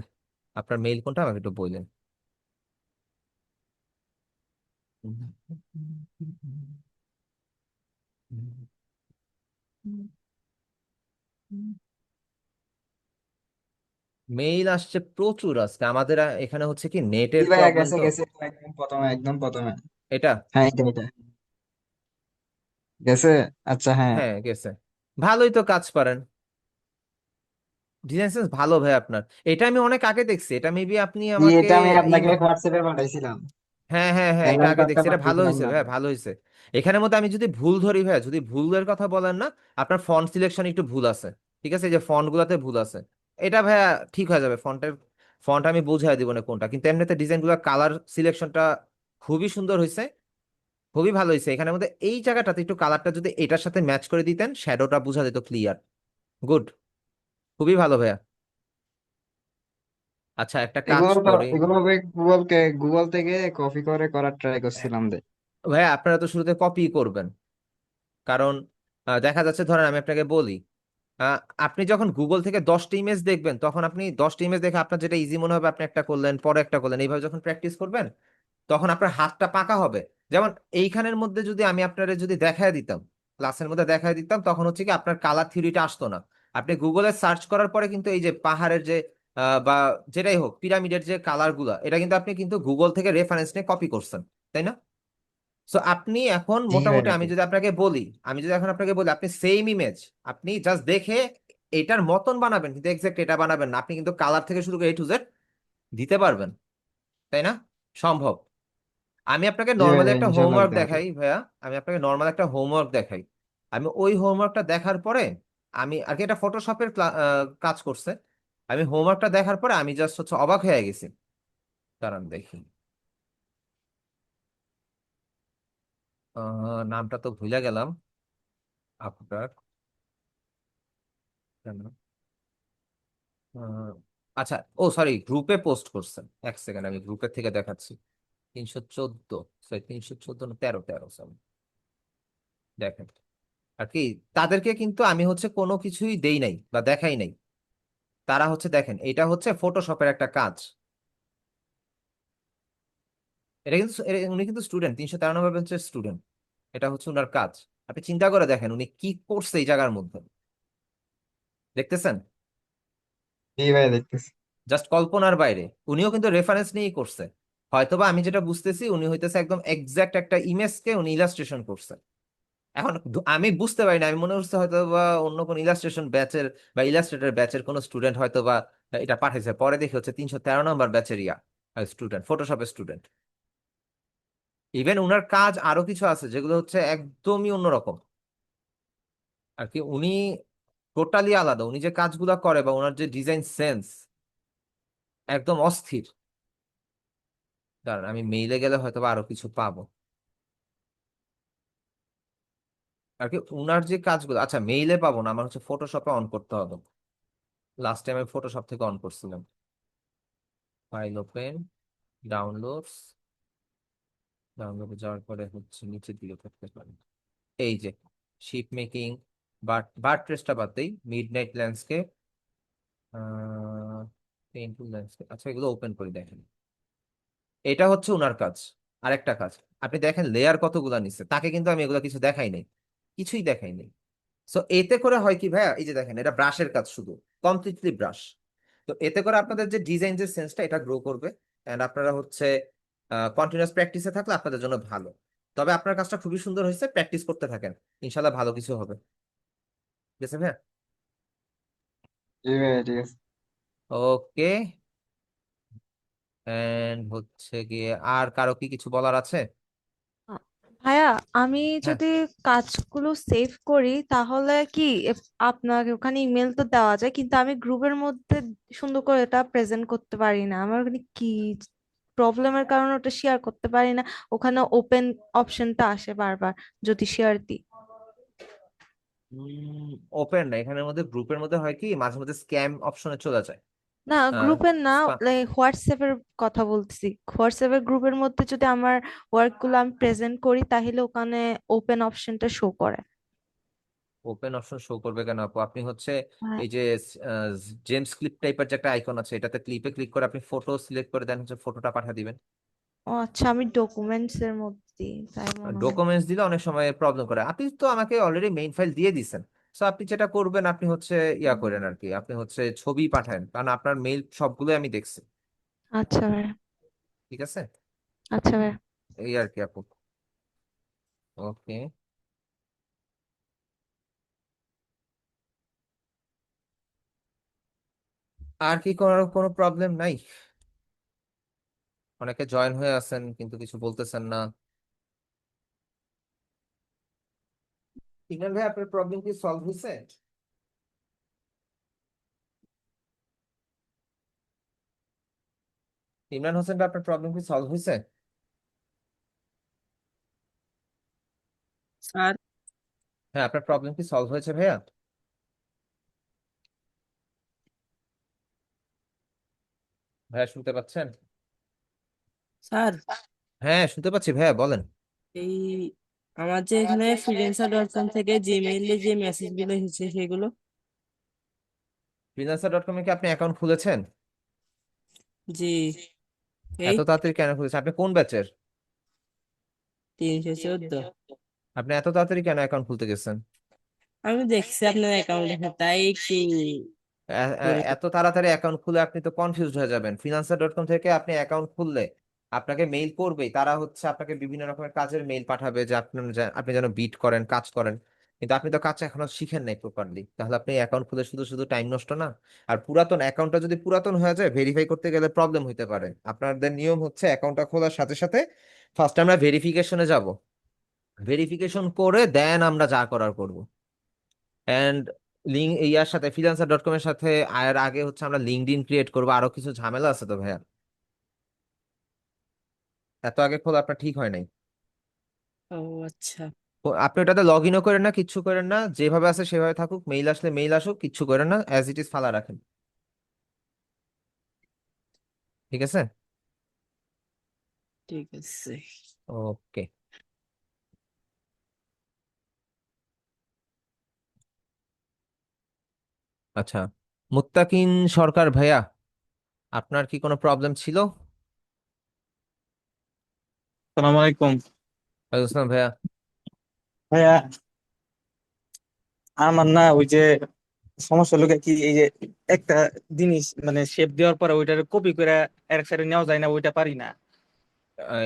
Speaker 1: আপনার মেইল কোনটা আমাকে একটু বললেন। মেইল আসছে প্রচুর আজকে আমাদের এখানে হচ্ছে কি
Speaker 6: জি
Speaker 1: নেটের
Speaker 6: ভাইয়া,
Speaker 1: প্রবলেম
Speaker 6: গেছে
Speaker 1: তো।
Speaker 6: গেছে, একদম প্রথমে, একদম প্রথমে।
Speaker 1: এটা
Speaker 6: হ্যাঁ, এটা গেছে। আচ্ছা, হ্যাঁ।
Speaker 1: হ্যাঁ গেছে। ভালোই তো কাজ পারেন, ডিজাইন সেন্স ভালো ভাই আপনার। এটা আমি অনেক আগে দেখছি, এটা মেবি আপনি
Speaker 6: জি,
Speaker 1: আমাকে
Speaker 6: এটা আমি
Speaker 1: এই
Speaker 6: আপনাকে হোয়াটসঅ্যাপে পাঠাইছিলাম।
Speaker 1: হ্যাঁ হ্যাঁ হ্যাঁ, এটা
Speaker 6: অ্যালার্ম
Speaker 1: আগে
Speaker 6: কার্ডটা
Speaker 1: দেখছি, এটা ভালো
Speaker 6: পাঠিয়েছিলাম
Speaker 1: হয়েছে
Speaker 6: না?
Speaker 1: ভাই, ভালো হয়েছে। এখানের মধ্যে আমি যদি ভুল ধরি ভাই, যদি ভুলের কথা বলেন না, আপনার ফন্ট সিলেকশন একটু ভুল আছে, ঠিক আছে, এই যে ফন্ট গুলাতে ভুল আছে, এটা ভাইয়া ঠিক হয়ে যাবে। ফন্ট আমি বুঝাই দিব না কোনটা, কিন্তু এমনিতে ডিজাইন গুলা কালার সিলেকশনটা খুবই সুন্দর হয়েছে, খুবই ভালো হয়েছে। এখানের মধ্যে এই জায়গাটাতে একটু কালারটা যদি এটার সাথে ম্যাচ করে দিতেন, শ্যাডোটা বোঝা যেত ক্লিয়ার। গুড, খুবই ভালো ভাইয়া। আচ্ছা একটা কাজ করি
Speaker 6: এগুলো গুগল থেকে কপি করে করার ট্রাই করছিলাম দে।
Speaker 1: ভাইয়া, আপনারা তো শুরুতে কপি করবেন, কারণ দেখা যাচ্ছে ধরেন আমি আপনাকে বলি, আহ, আপনি যখন গুগল থেকে 10টা ইমেজ দেখবেন, তখন আপনি 10টা ইমেজ দেখে আপনার যেটা ইজি মনে হবে আপনি একটা করলেন, পরে একটা করলেন, এইভাবে যখন প্র্যাকটিস করবেন তখন আপনার হাতটা পাকা হবে। যেমন এইখানের মধ্যে যদি আমি আপনারে যদি দেখায় দিতাম, ক্লাসের মধ্যে দেখায় দিতাম, তখন হচ্ছে কি আপনার কালার থিওরিটা আসতো না। আপনি গুগলে সার্চ করার পরে কিন্তু এই যে পাহাড়ের যে বা যেটাই হোক পিরামিডের যে কালার গুলা, এটা কিন্তু আপনি কিন্তু গুগল থেকে রেফারেন্স নিয়ে কপি করছেন, তাই না? সো আপনি এখন
Speaker 6: জি
Speaker 1: মোটামুটি
Speaker 6: ভাইয়া,
Speaker 1: আমি
Speaker 6: জি।
Speaker 1: যদি আপনাকে বলি, আমি যদি এখন আপনাকে বলি আপনি সেম ইমেজ আপনি জাস্ট দেখে এটার মতন বানাবেন, কিন্তু এক্সাক্ট এটা বানাবেন না, আপনি কিন্তু কালার থেকে শুরু করে A to Z দিতে পারবেন, তাই না? সম্ভব। আমি আপনাকে
Speaker 6: জি
Speaker 1: নর্মালি
Speaker 6: ভাইয়া,
Speaker 1: একটা
Speaker 6: ইনশাল্লাহ
Speaker 1: হোমওয়ার্ক
Speaker 6: দিতে পারবো।
Speaker 1: দেখাই ভাইয়া, আমি আপনাকে নর্মাল একটা হোমওয়ার্ক দেখাই। আমি ওই হোমওয়ার্কটা দেখার পরে আমি আর কি, এটা ফটোশপের কাজ করছে, আমি হোমওয়ার্কটা দেখার পরে আমি জাস্ট হচ্ছে অবাক হয়ে গেছি। দাঁড়ান দেখি, নামটা তো ভুলে গেলাম আপনার, কেন? আহ, আচ্ছা, ও সরি, গ্রুপে পোস্ট করছেন, এক সেকেন্ড আমি গ্রুপের থেকে দেখাচ্ছি। 314, সরি 314 না 13, সরি, দেখেন আর কি, তাদেরকে কিন্তু আমি হচ্ছে কোনো কিছুই দেই নাই বা দেখাই নাই। তারা হচ্ছে দেখেন, এটা হচ্ছে ফটোশপের একটা কাজ। এটা কিন্তু উনি কিন্তু স্টুডেন্ট, 393 বেঞ্চের স্টুডেন্ট, এটা হচ্ছে উনার কাজ। আপনি চিন্তা করে দেখেন উনি কি করছে এই জায়গার মধ্যে, দেখতেছেন?
Speaker 6: জি ভাইয়া, দেখতেছি।
Speaker 1: জাস্ট কল্পনার বাইরে। উনিও কিন্তু রেফারেন্স নিয়েই করছে। হয়তোবা আমি যেটা বুঝতেছি উনি হইতেছে একদম এক্সাক্ট একটা ইমেজকে উনি ইলাস্ট্রেশন করছে। এখন আমি বুঝতে পারি না, আমি মনে করছি হয়তো বা অন্য কোন ইলাস্ট্রেশন ব্যাচের বা ইলাস্ট্রেটর ব্যাচের কোন স্টুডেন্ট হয়তো বা এটা পাঠাইছে, পরে দেখি হচ্ছে 313 নম্বর ব্যাচের স্টুডেন্ট, ফটোশপের স্টুডেন্ট। ইভেন উনার কাজ আরো কিছু আছে যেগুলো হচ্ছে একদমই অন্যরকম আর কি। উনি টোটালি আলাদা, উনি যে কাজগুলা করে বা ওনার যে ডিজাইন সেন্স একদম অস্থির। দাঁড়ান আমি মেইলে গেলে হয়তো বা আরো কিছু পাবো আর কি, উনার যে কাজগুলো। আচ্ছা মেইলে পাবো না, আমার হচ্ছে ফটোশপে অন করতে হবে। লাস্ট টাইম আমি ফটোশপ থেকে অন করছিলাম। ফাইল ওপেন, ডাউনলোডস, ডাউনলোডে যাওয়ার পরে হচ্ছে নিচের দিকে থাকতে পারে এই যে শিপ মেকিং, বার্ড ট্রেসটা বাদ দেই, মিড নাইট ল্যান্ডস্কেপ, পেইন্টফুল ল্যান্ডস্কেপ। আচ্ছা এগুলো ওপেন করে দেখেন, এটা হচ্ছে উনার কাজ। আরেকটা কাজ, আপনি দেখেন লেয়ার কতগুলা নিচ্ছে, তাকে কিন্তু আমি এগুলো কিছু দেখাই নাই, কিছুই দেখাই নাই। সো এতে করে হয় কি ভাইয়া, এই যে দেখেন এটা ব্রাশের কাজ শুধু, কমপ্লিটলি ব্রাশ। তো এতে করে আপনাদের যে ডিজাইন যে সেন্সটা এটা গ্রো করবে, এন্ড আপনারা হচ্ছে কন্টিনিউয়াস প্র্যাকটিসে থাকলে আপনাদের জন্য ভালো। তবে আপনার কাজটা খুবই সুন্দর হয়েছে, প্র্যাকটিস করতে থাকেন, ইনশাল্লাহ ভালো কিছু হবে। ঠিক আছে ভাইয়া?
Speaker 6: জি ভাইয়া, ঠিক আছে।
Speaker 1: ওকে, এন্ড হচ্ছে গিয়ে আর কারো কি কিছু বলার আছে?
Speaker 5: আ- ভাইয়া, আমি
Speaker 1: হ্যাঁ,
Speaker 5: যদি কাজগুলো সেভ করি তাহলে কি আপনাকে ওখানে ইমেল তো দেওয়া যায়, কিন্তু আমি গ্রুপের মধ্যে সুন্দর করে এটা প্রেজেন্ট করতে পারি না। আমার ওখানে কি প্রবলেমের কারণে ওটা শেয়ার করতে পারি না। ওখানে ওপেন অপশনটা আসে বারবার যদি শেয়ার দিই।
Speaker 1: ওপেন না, এখানের মধ্যে গ্রুপের মধ্যে হয় কি মাঝে মধ্যে স্ক্যাম অপশনে চলে যায়।
Speaker 5: না,
Speaker 1: আহ,
Speaker 5: গ্রুপের না,
Speaker 1: spam-
Speaker 5: হোয়াটসঅ্যাপের কথা বলতেছি। হোয়াটসঅ্যাপের গ্রুপের মধ্যে যদি আমার ওয়ার্ক গুলো আমি প্রেজেন্ট করি তাহলে ওখানে ওপেন অপশনটা শো করে।
Speaker 1: ওপেন অপশন শো করবে কেন আপু? আপনি হচ্ছে
Speaker 5: হ্যাঁ।
Speaker 1: এই যে জেমস ক্লিপ টাইপের যে একটা আইকন আছে, এটাতে ক্লিপে ক্লিক করে আপনি ফটো সিলেক্ট করে দেন, হচ্ছে ফটোটা পাঠিয়ে দিবেন।
Speaker 5: ও আচ্ছা, আমি ডকুমেন্টস এর মধ্যে তাই মনে হয়।
Speaker 1: ডকুমেন্টস দিলে অনেক সময় প্রবলেম করে। আপনি তো আমাকে অলরেডি মেইন ফাইল দিয়ে দিছেন, সো আপনি যেটা করবেন আপনি হচ্ছে ইয়া করেন আর কি, আপনি হচ্ছে ছবি পাঠান, কারণ আপনার মেইল সবগুলো আমি দেখছি।
Speaker 5: আচ্ছা ভাইয়া।
Speaker 1: ঠিক আছে,
Speaker 5: আচ্ছা ভাইয়া।
Speaker 1: এই আর কি আপু। ওকে, আর কি কোনো প্রবলেম নাই? অনেকে জয়েন হয়ে আছেন কিন্তু কিছু বলতেছেন না। ইমরান ভাই, আপনার প্রবলেম কি সলভ হয়েছে? ইমরান হোসেন ভাই, আপনার প্রবলেম কি সলভ হয়েছে?
Speaker 3: স্যার
Speaker 1: হ্যাঁ, আপনার প্রবলেম কি সলভ হয়েছে ভাইয়া? ভাইয়া শুনতে পাচ্ছেন?
Speaker 3: স্যার
Speaker 1: হ্যাঁ, শুনতে পাচ্ছি ভাইয়া, বলেন।
Speaker 3: এই আমার যে এখানে freelancer.com থেকে জিমেইলে যে মেসেজ গুলো এসেছে সেগুলো।
Speaker 1: ফ্রিল্যান্সার.কমে কি আপনি অ্যাকাউন্ট খুলেছেন?
Speaker 3: জি, এই
Speaker 1: এত তাড়াতাড়ি কেন খুলেছেন? আপনি কোন ব্যাচের?
Speaker 3: 314।
Speaker 1: আপনি এত তাড়াতাড়ি কেন অ্যাকাউন্ট খুলতে গেছেন?
Speaker 3: আমি দেখছি আপনার অ্যাকাউন্টে তাই একটু করে।
Speaker 1: এত তাড়াতাড়ি অ্যাকাউন্ট খুলে আপনি তো কনফিউজড হয়ে যাবেন। ফ্রিল্যান্সার.কম থেকে আপনি অ্যাকাউন্ট খুললে আপনাকে মেইল করবেই, তারা হচ্ছে আপনাকে বিভিন্ন রকমের কাজের মেইল পাঠাবে যে আপনি যেন বিট করেন, কাজ করেন। কিন্তু আপনি তো কাজ এখনো শিখেন নাই প্রপারলি, তাহলে আপনি অ্যাকাউন্ট খুলে শুধু শুধু টাইম নষ্ট না? আর পুরাতন অ্যাকাউন্টটা যদি পুরাতন হয়ে যায়, ভেরিফাই করতে গেলে প্রবলেম হতে পারে। আপনাদের নিয়ম হচ্ছে অ্যাকাউন্টটা খোলার সাথে সাথে ফার্স্ট আমরা ভেরিফিকেশনে যাব, ভেরিফিকেশন করে দেন আমরা যা করার করব। এন্ড ইয়ার সাথে ফ্রিল্যান্সার.কম এর সাথে আয়ের আগে হচ্ছে আমরা লিঙ্কডইন ক্রিয়েট করবো, আরো কিছু ঝামেলা আছে তো ভাইয়া। এত আগে খোলা আপনার ঠিক হয় নাই।
Speaker 3: ও আচ্ছা,
Speaker 1: আপনি ওটাতে লগ ইনও করেন না, কিচ্ছু করেন না, যেভাবে আছে সেভাবে থাকুক, মেইল আসলে মেইল আসুক, কিচ্ছু করেন না, অ্যাজ ইট ইজ ফালা রাখেন। ঠিক আছে।
Speaker 3: ঠিক আছে।
Speaker 1: ওকে। আচ্ছা, মুত্তাকিন সরকার ভাইয়া, আপনার কি কোনো প্রবলেম ছিল?
Speaker 7: সালাম আলাইকুম।
Speaker 1: ওয়ালাইকুম আসসালাম ভাইয়া।
Speaker 7: ভাইয়া, আমার না ওই যে সমস্যা লোকে কি এই যে একটা জিনিস মানে শেপ দেওয়ার পরে ওইটার কপি করে এক সাইডে নেওয়া যায় না, ওইটা পারি না।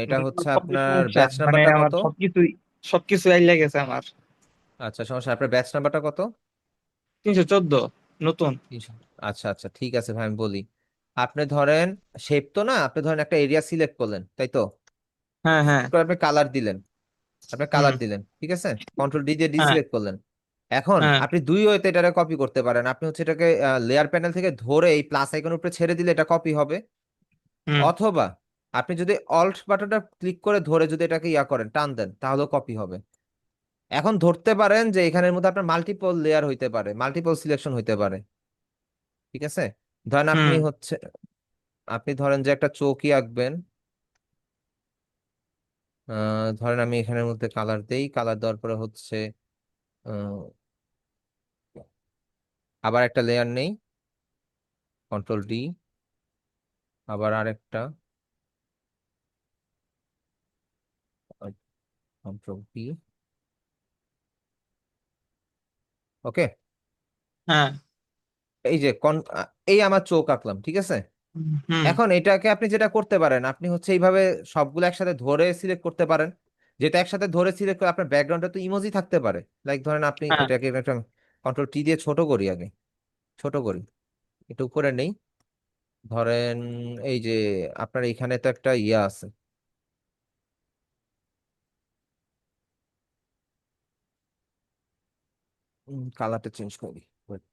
Speaker 1: এটা
Speaker 7: মানে
Speaker 1: হচ্ছে
Speaker 7: সবই
Speaker 1: আপনার
Speaker 7: সমস্যা,
Speaker 1: ব্যাচ
Speaker 7: মানে
Speaker 1: নাম্বারটা
Speaker 7: আমার
Speaker 1: কত?
Speaker 7: সবকিছু আইলা গেছে আমার।
Speaker 1: আচ্ছা, সমস্যা, আপনার ব্যাচ নাম্বারটা কত?
Speaker 7: 314 নতুন।
Speaker 1: 300। আচ্ছা আচ্ছা, ঠিক আছে ভাই, আমি বলি। আপনি ধরেন শেপ তো না, আপনি ধরেন একটা এরিয়া সিলেক্ট করলেন, তাই তো?
Speaker 7: হ্যাঁ হ্যাঁ।
Speaker 1: তো আপনি কালার দিলেন, আপনি
Speaker 7: হুম।
Speaker 1: কালার দিলেন, ঠিক আছে, কন্ট্রোল ডি দিয়ে
Speaker 7: হ্যাঁ
Speaker 1: ডিসিলেক্ট করলেন। এখন
Speaker 7: হ্যাঁ।
Speaker 1: আপনি দুই ওয়েতে এটাকে কপি করতে পারেন। আপনি হচ্ছে এটাকে লেয়ার প্যানেল থেকে ধরে এই প্লাস আইকনের উপরে ছেড়ে দিলে এটা কপি হবে।
Speaker 7: হুম।
Speaker 1: অথবা আপনি যদি অল্ট বাটনটা ক্লিক করে ধরে যদি এটাকে ইয়া করেন, টান দেন, তাহলেও কপি হবে। এখন ধরতে পারেন যে এখানের মধ্যে আপনার মাল্টিপল লেয়ার হইতে পারে, মাল্টিপল সিলেকশন হইতে পারে। ঠিক আছে, ধরেন আপনি
Speaker 7: হুম।
Speaker 1: হচ্ছে, আপনি ধরেন যে একটা চৌকি আঁকবেন। ধরেন আমি এখানের মধ্যে কালার দেই, কালার দেওয়ার পরে হচ্ছে আহ, আবার একটা লেয়ার নেই, কন্ট্রোল ডি, আবার আরেকটা, কন্ট্রোল ডি। ওকে,
Speaker 7: হ্যাঁ।
Speaker 1: এই যে এই আমার চোখ আঁকলাম, ঠিক আছে।
Speaker 7: হুম।
Speaker 1: এখন এটাকে আপনি যেটা করতে পারেন, আপনি হচ্ছে এইভাবে সবগুলো একসাথে ধরে সিলেক্ট করতে পারেন। যেটা একসাথে ধরে সিলেক্ট করে আপনার ব্যাকগ্রাউন্ডে তো ইমোজি থাকতে পারে। লাইক ধরেন আপনি
Speaker 7: হ্যাঁ
Speaker 1: এটাকে একটা কন্ট্রোল টি দিয়ে ছোট করি আগে, ছোট করি, একটু উপরে নেই। ধরেন এই যে আপনার এখানে তো একটা ইয়া আছে, কালারটা চেঞ্জ করি, ওয়েট,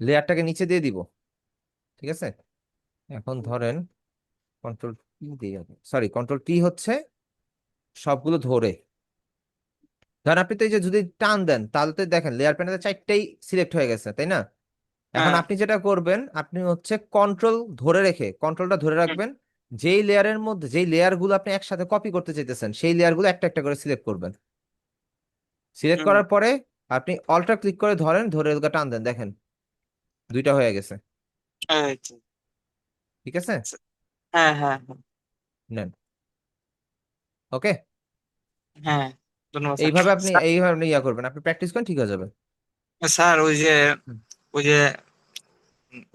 Speaker 1: লেয়ারটাকে নিচে দিয়ে দিব, ঠিক আছে। এখন ধরেন কন্ট্রোল টি দিয়ে, সরি কন্ট্রোল টি হচ্ছে সবগুলো ধরে। ধরেন আপনি তো এই যে যদি টান দেন তাহলে তো দেখেন লেয়ার প্যানেলে চারটেই সিলেক্ট হয়ে গেছে, তাই না? এখন
Speaker 7: হ্যাঁ।
Speaker 1: আপনি যেটা করবেন, আপনি হচ্ছে কন্ট্রোল ধরে রেখে, কন্ট্রোলটা ধরে
Speaker 7: হুম।
Speaker 1: রাখবেন, যেই লেয়ারের মধ্যে যেই লেয়ার গুলো আপনি একসাথে কপি করতে চাইতেছেন সেই লেয়ার গুলো একটা একটা করে সিলেক্ট করবেন। সিলেক্ট
Speaker 7: হুম।
Speaker 1: করার পরে আপনি অল্টা ক্লিক করে ধরেন, ধরে ওগুলো টান দেন, দেখেন দুইটা হয়ে গেছে।
Speaker 7: আচ্ছা।
Speaker 1: ঠিক আছে,
Speaker 7: হ্যাঁ হ্যাঁ হ্যাঁ।
Speaker 1: নেন। ওকে,
Speaker 7: হ্যাঁ, ধন্যবাদ স্যার।
Speaker 1: এইভাবে আপনি
Speaker 7: স্যার,
Speaker 1: ইয়া করবেন, আপনি প্র্যাকটিস করেন, ঠিক হয়ে যাবে।
Speaker 7: স্যার,
Speaker 1: হুম।
Speaker 7: ওই যে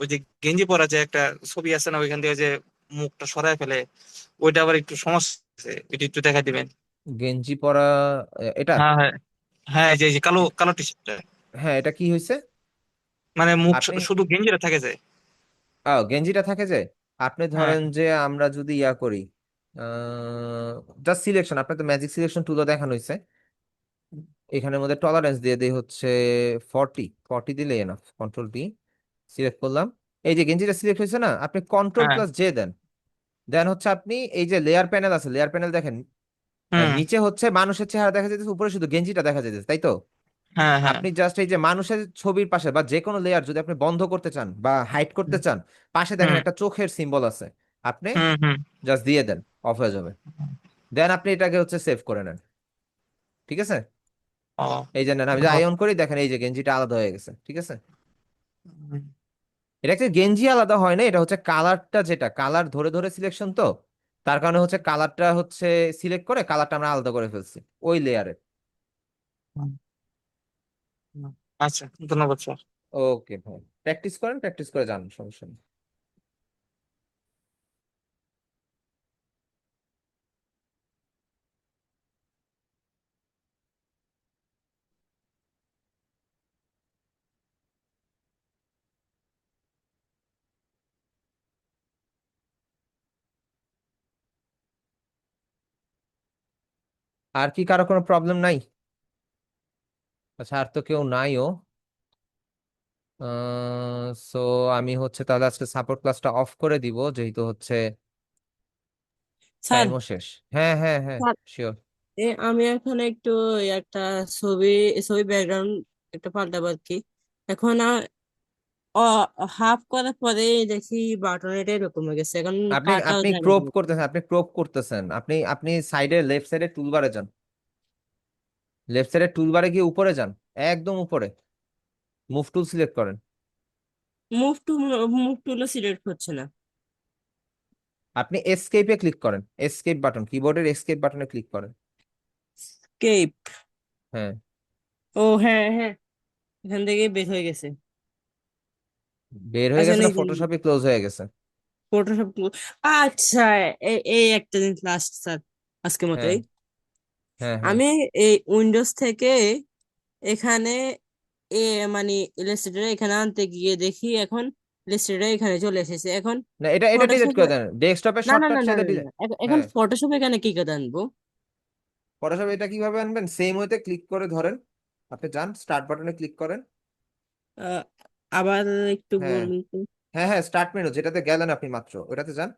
Speaker 7: ওই যে গেঞ্জি পরা যে একটা ছবি আছে না, ওইখান থেকে যে মুখটা সরায় ফেলে, ওইটা আবার একটু সমস্যা আছে, এটা একটু দেখা দিবেন।
Speaker 1: গেঞ্জি পরা, এটা?
Speaker 7: হ্যাঁ, হ্যাঁ, হ্যাঁ, এই যে কালো কালো টি শার্টটা,
Speaker 1: হ্যাঁ, এটা কি হয়েছে?
Speaker 7: মানে মুখ
Speaker 1: আপনি
Speaker 7: শুধু গেঞ্জিটা থাকে যায়।
Speaker 1: গেঞ্জিটা থাকে যে, আপনি
Speaker 7: হ্যাঁ,
Speaker 1: ধরেন যে আমরা যদি ইয়া করি, জাস্ট সিলেকশন, আপনার তো ম্যাজিক সিলেকশন টুলও দেখানো হয়েছে, এখানের মধ্যে টলারেন্স দিয়ে দেই হচ্ছে 40 দিলে এনাফ, কন্ট্রোল T, সিলেক্ট করলাম, এই যে গেঞ্জিটা সিলেক্ট হয়েছে না, আপনি
Speaker 7: হ্যাঁ,
Speaker 1: কন্ট্রোল+J দেন, দেন হচ্ছে আপনি এই যে লেয়ার প্যানেল আছে, লেয়ার প্যানেল দেখেন,
Speaker 7: হুম,
Speaker 1: নিচে হচ্ছে মানুষের চেহারা দেখা যাইতেছে, উপরে শুধু গেঞ্জিটা দেখা যাইতেছে, তাই তো?
Speaker 7: হ্যাঁ, হ্যাঁ,
Speaker 1: আপনি জাস্ট এই যে মানুষের ছবির পাশে বা যে কোনো লেয়ার যদি আপনি বন্ধ করতে চান বা হাইড করতে চান, পাশে দেখেন
Speaker 7: হুম,
Speaker 1: একটা চোখের সিম্বল আছে, আপনি
Speaker 7: হুম, হুম,
Speaker 1: জাস্ট দিয়ে দেন, অফ হয়ে যাবে। দেন আপনি এটাকে হচ্ছে সেভ করে নেন, ঠিক আছে?
Speaker 7: ও,
Speaker 1: এই যে নেন, আমি যে
Speaker 7: ধন্যবাদ।
Speaker 1: আয়ন করি, দেখেন এই যে গেঞ্জিটা আলাদা হয়ে গেছে, ঠিক আছে?
Speaker 7: হুম,
Speaker 1: এটা একটা গেঞ্জি আলাদা হয় না, এটা হচ্ছে কালারটা, যেটা কালার ধরে ধরে সিলেকশন, তো তার কারণে হচ্ছে কালারটা হচ্ছে সিলেক্ট করে কালারটা আমরা আলাদা করে ফেলছি ওই লেয়ারে।
Speaker 7: হুম, হুম। আচ্ছা, ধন্যবাদ স্যার।
Speaker 1: ওকে ভাই, প্র্যাকটিস করেন, প্র্যাকটিস করে যান, সমস্যা নেই। আর কি কারো কোনো প্রবলেম নাই? আচ্ছা, আর তো কেউ নাইও। সো আমি হচ্ছে তাহলে আজকে সাপোর্ট ক্লাসটা অফ করে দিব, যেহেতু হচ্ছে
Speaker 3: স্যার,
Speaker 1: টাইমও শেষ। হ্যাঁ, হ্যাঁ, হ্যাঁ,
Speaker 3: স্যার,
Speaker 1: শিওর।
Speaker 3: আমি এখানে একটু একটা ছবি ছবি ব্যাকগ্রাউন্ড একটা পাল্টাবো আর কি। এখন হাফ করার পরে দেখি বাটন এটা এরকম হয়ে গেছে, এখন
Speaker 1: আপনি
Speaker 3: কাটাও
Speaker 1: আপনি
Speaker 3: যায় না
Speaker 1: ক্রপ
Speaker 3: কোনো।
Speaker 1: করতেছেন, আপনি আপনি সাইডে, লেফট সাইডে টুলবারে যান, লেফট সাইডে টুলবারে গিয়ে উপরে যান, একদম উপরে মুভ টুল সিলেক্ট করেন।
Speaker 3: মুভ টু মুভ টুলও সিলেক্ট হচ্ছে না।
Speaker 1: আপনি এসকেপে ক্লিক করেন, এসকেপ বাটন, কিবোর্ডের এসকেপ বাটনে ক্লিক করেন।
Speaker 3: কেপ।
Speaker 1: হ্যাঁ,
Speaker 3: ও হ্যাঁ হ্যাঁ, এখান থেকে বের হয়ে গেছে।
Speaker 1: বের হয়ে
Speaker 3: আচ্ছা
Speaker 1: গেছে না,
Speaker 3: নেই,
Speaker 1: ফটোশপে ক্লোজ হয়ে গেছে?
Speaker 3: ফটোশপ। আচ্ছা, এই একটা জিনিস লাস্ট স্যার, আজকের
Speaker 1: হ্যাঁ,
Speaker 3: মতোই।
Speaker 1: হ্যাঁ, হ্যাঁ,
Speaker 3: আমি এই উইন্ডোজ থেকে এখানে এ মানে ইলাস্ট্রেটর এখানে আনতে গিয়ে দেখি এখন ইলাস্ট্রেটর এখানে চলে এসেছে। এখন
Speaker 1: না, এটা ডিলিট
Speaker 3: ফটোশপে,
Speaker 1: করে দেন, ডেস্কটপে
Speaker 3: না না
Speaker 1: শর্টকাট
Speaker 3: না না
Speaker 1: চাইলে
Speaker 3: না না,
Speaker 1: ডিলিট।
Speaker 3: এখন
Speaker 1: হ্যাঁ,
Speaker 3: ফটোশপ এখানে কি করে আনবো?
Speaker 1: ফটোশপ এটা কিভাবে আনবেন, সেম ওয়েতে ক্লিক করে ধরেন, আপনি যান স্টার্ট বাটনে ক্লিক করেন।
Speaker 3: আহ, আবার একটু
Speaker 1: হ্যাঁ,
Speaker 3: বলুন তো।
Speaker 1: হ্যাঁ, হ্যাঁ, স্টার্ট মেনু যেটাতে গেলেন আপনি মাত্র, ওটাতে যান।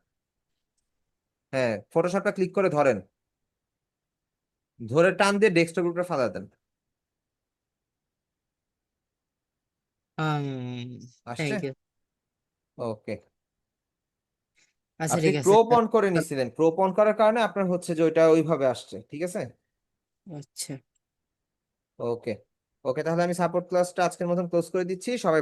Speaker 1: হ্যাঁ, ফটোশপটা ক্লিক করে ধরেন, ধরে টান দিয়ে ডেস্কটপ উপরে ফালা দেন। আসছে?
Speaker 3: Thank you.
Speaker 1: ওকে।
Speaker 3: আচ্ছা
Speaker 1: আপনি
Speaker 3: ঠিক আছে।
Speaker 1: ক্রপ অন করে নিছিলেন, ক্রপ অন করার কারণে আপনার হচ্ছে যে ওইটা ওইভাবে আসছে, ঠিক আছে?
Speaker 3: আচ্ছা।
Speaker 1: ওকে, ওকে, তাহলে আমি সাপোর্ট ক্লাসটা আজকের মতন ক্লোজ করে দিচ্ছি, সবাই ভালো